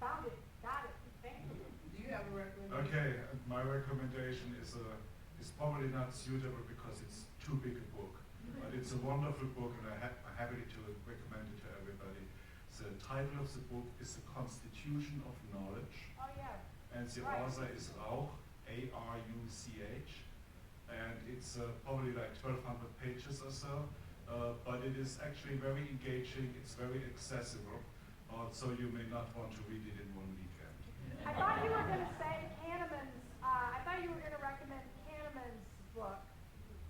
Found it. Got it. Thank you. Do you have a recommendation? Okay, my recommendation is probably not suitable because it's too big a book, but it's a wonderful book, and I'm happy to recommend it to everybody. The title of the book is The Constitution of Knowledge. Oh, yeah. And the author is Rauch, A-R-U-C-H. And it's probably like 1,200 pages or so, but it is actually very engaging, it's very accessible, so you may not want to read it in one weekend. I thought you were going to say Kahneman's, I thought you were going to recommend Kahneman's book,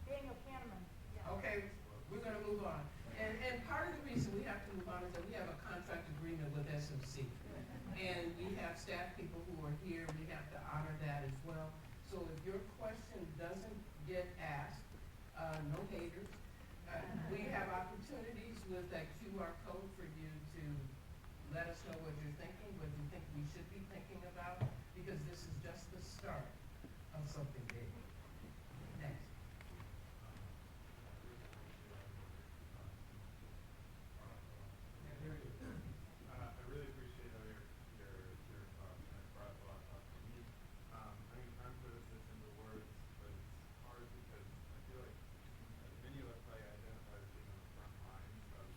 Daniel Kahneman. Yeah. Okay, we're going to move on. And part of the reason we have to move on is that we have a contract agreement with SMC. And we have staff people who are here, we have to honor that as well. So if your question doesn't get asked, no haters. We have opportunities with that QR code for you to let us know what you're thinking, what you think we should be thinking about, because this is just the start of something big. Next. I really appreciate all your thoughts, and it brought a lot up to me. I mean, trying to put this into words, but it's hard because I feel like many of us probably identify as being on the front lines of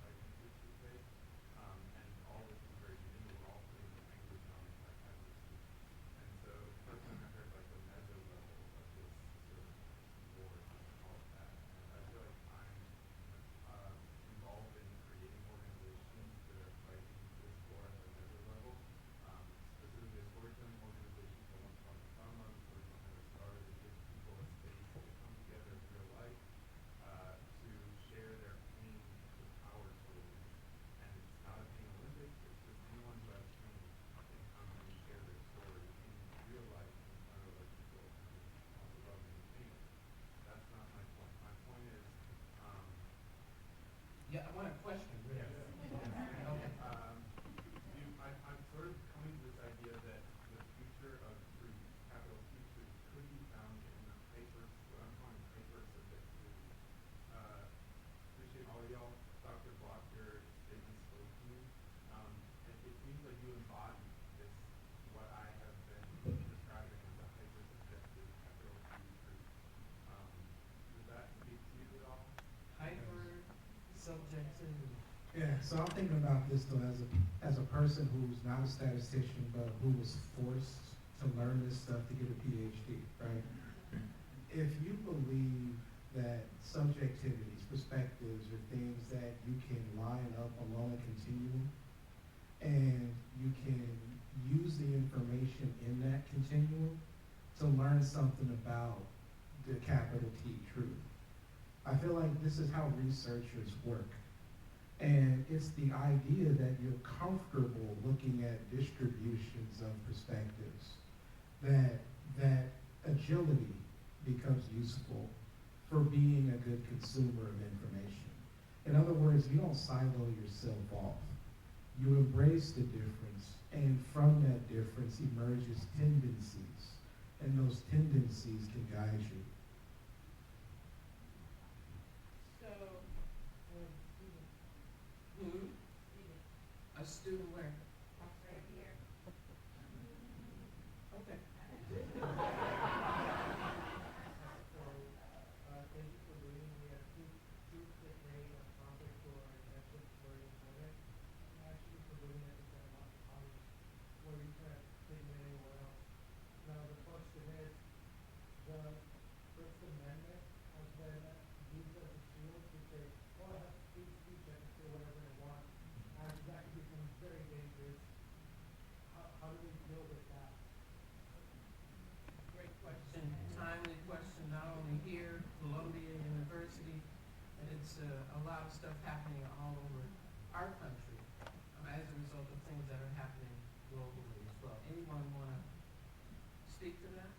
fighting truth decay, and all this is very new. We're all putting the language on it. I So I'm thinking about this though as a person who's not a statistician, but who was forced to learn this stuff to get a PhD, right? If you believe that subjectivities, perspectives, are things that you can line up along a continuum, and you can use the information in that continuum to learn something about the capital T truth. I feel like this is how researchers work. And it's the idea that you're comfortable looking at distributions of perspectives, that agility becomes useful for being a good consumer of information. In other words, you don't silo yourself off. You embrace the difference, and from that difference emerges tendencies, and those tendencies can guide you. So, a student where? Right here. Okay. Thank you for bringing me a Truth Decay topic for our network very important. Actually, for doing it in a lot of college where you can't take it anywhere else. Now, the question is, the First Amendment has been used as a shield to say, oh, I have free speech, I can say whatever I want. And that can become very dangerous. How do we deal with that? Great question, timely question, not only here, Columbia University, and it's a lot of stuff happening all over our country as a result of things that are happening globally as well. Anyone want to speak to that?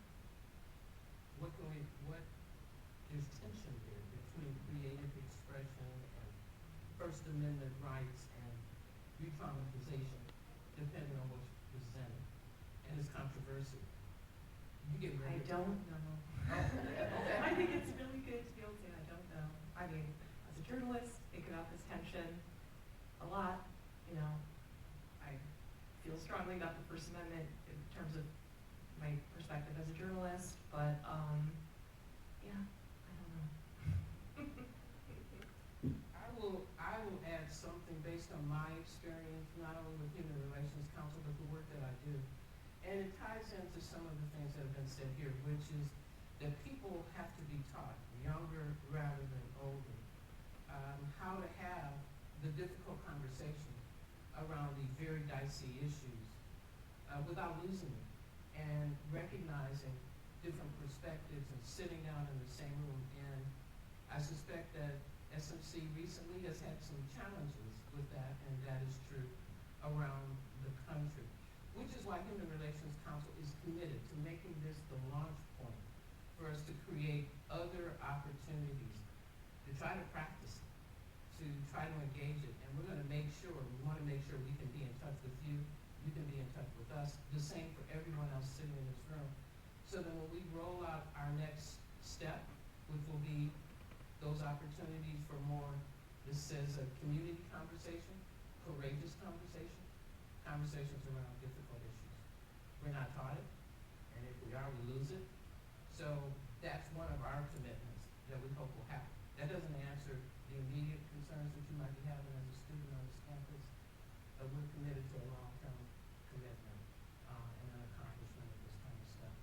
What there's tension here between creative expression and First Amendment rights and re-traumatization, depending on what's presented, and it's controversial. You get ready. I don't know. Okay. I think it's really good to be able to say, I don't know. I mean, as a journalist, think about this tension a lot, you know. I feel strongly about the First Amendment in terms of my perspective as a journalist, but, yeah, I don't know. I will add something based on my experience, not only with Human Relations Council, but the work that I do. And it ties into some of the things that have been said here, which is that people have to be taught, younger rather than older, how to have the difficult conversation around these very dicey issues without losing it, and recognizing different perspectives and sitting down in the same room. And I suspect that SMC recently has had some challenges with that, and that is true around the country, which is why Human Relations Council is committed to making this the launch point for us to create other opportunities to try to practice it, to try to engage it. And we're going to make sure, we want to make sure we can be in touch with you, you can be in touch with us, the same for everyone else sitting in this room, so that when we roll out our next step, which will be those opportunities for more, this says a community conversation, courageous conversation, conversations around difficult issues. We're not taught it, and if we are, we lose it. So that's one of our commitments that we hope will happen. That doesn't answer the immediate concerns that you might be having as a student on this campus, but we're committed to a long-term commitment and an accomplishment of this kind of stuff.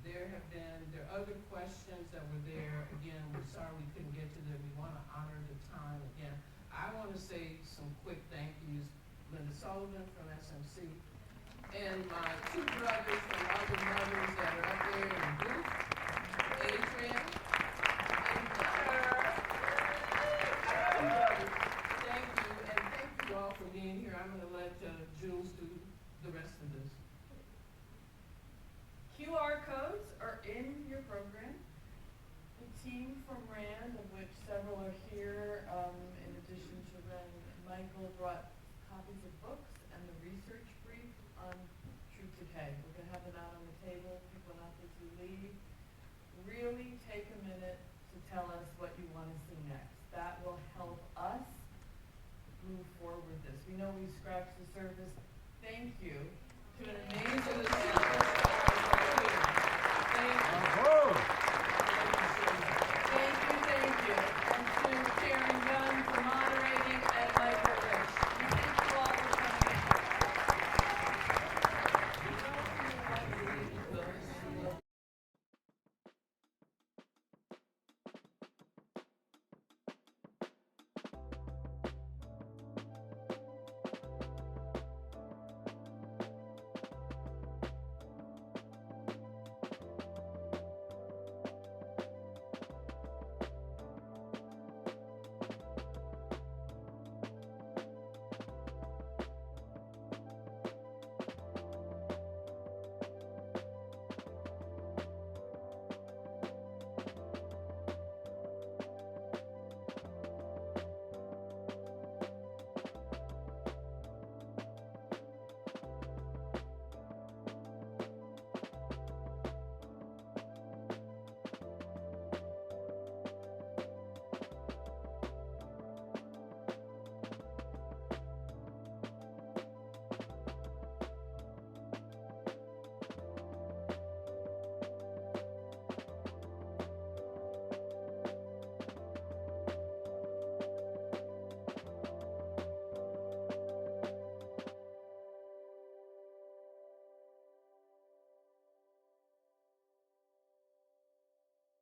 There are other questions that were there. Again, we're sorry we couldn't get to them. We want to honor the time. Again, I want to say some quick thank yous. Linda Sullivan from SMC, and my two brothers from other mothers that are up there in the booth, Adrian and Peter. Thank you, and thank you all for being here. I'm going to let Jules do the rest of this. QR codes are in your program. The team from RAND, of which several are here, in addition to Ren and Michael, brought copies of books and the research brief on Truth Decay. We're going to have them out on the table. People out as you leave. Really take a minute to tell us what you want to see next. That will help us move forward this. We know we scratched the surface. Thank you to an amazing panel.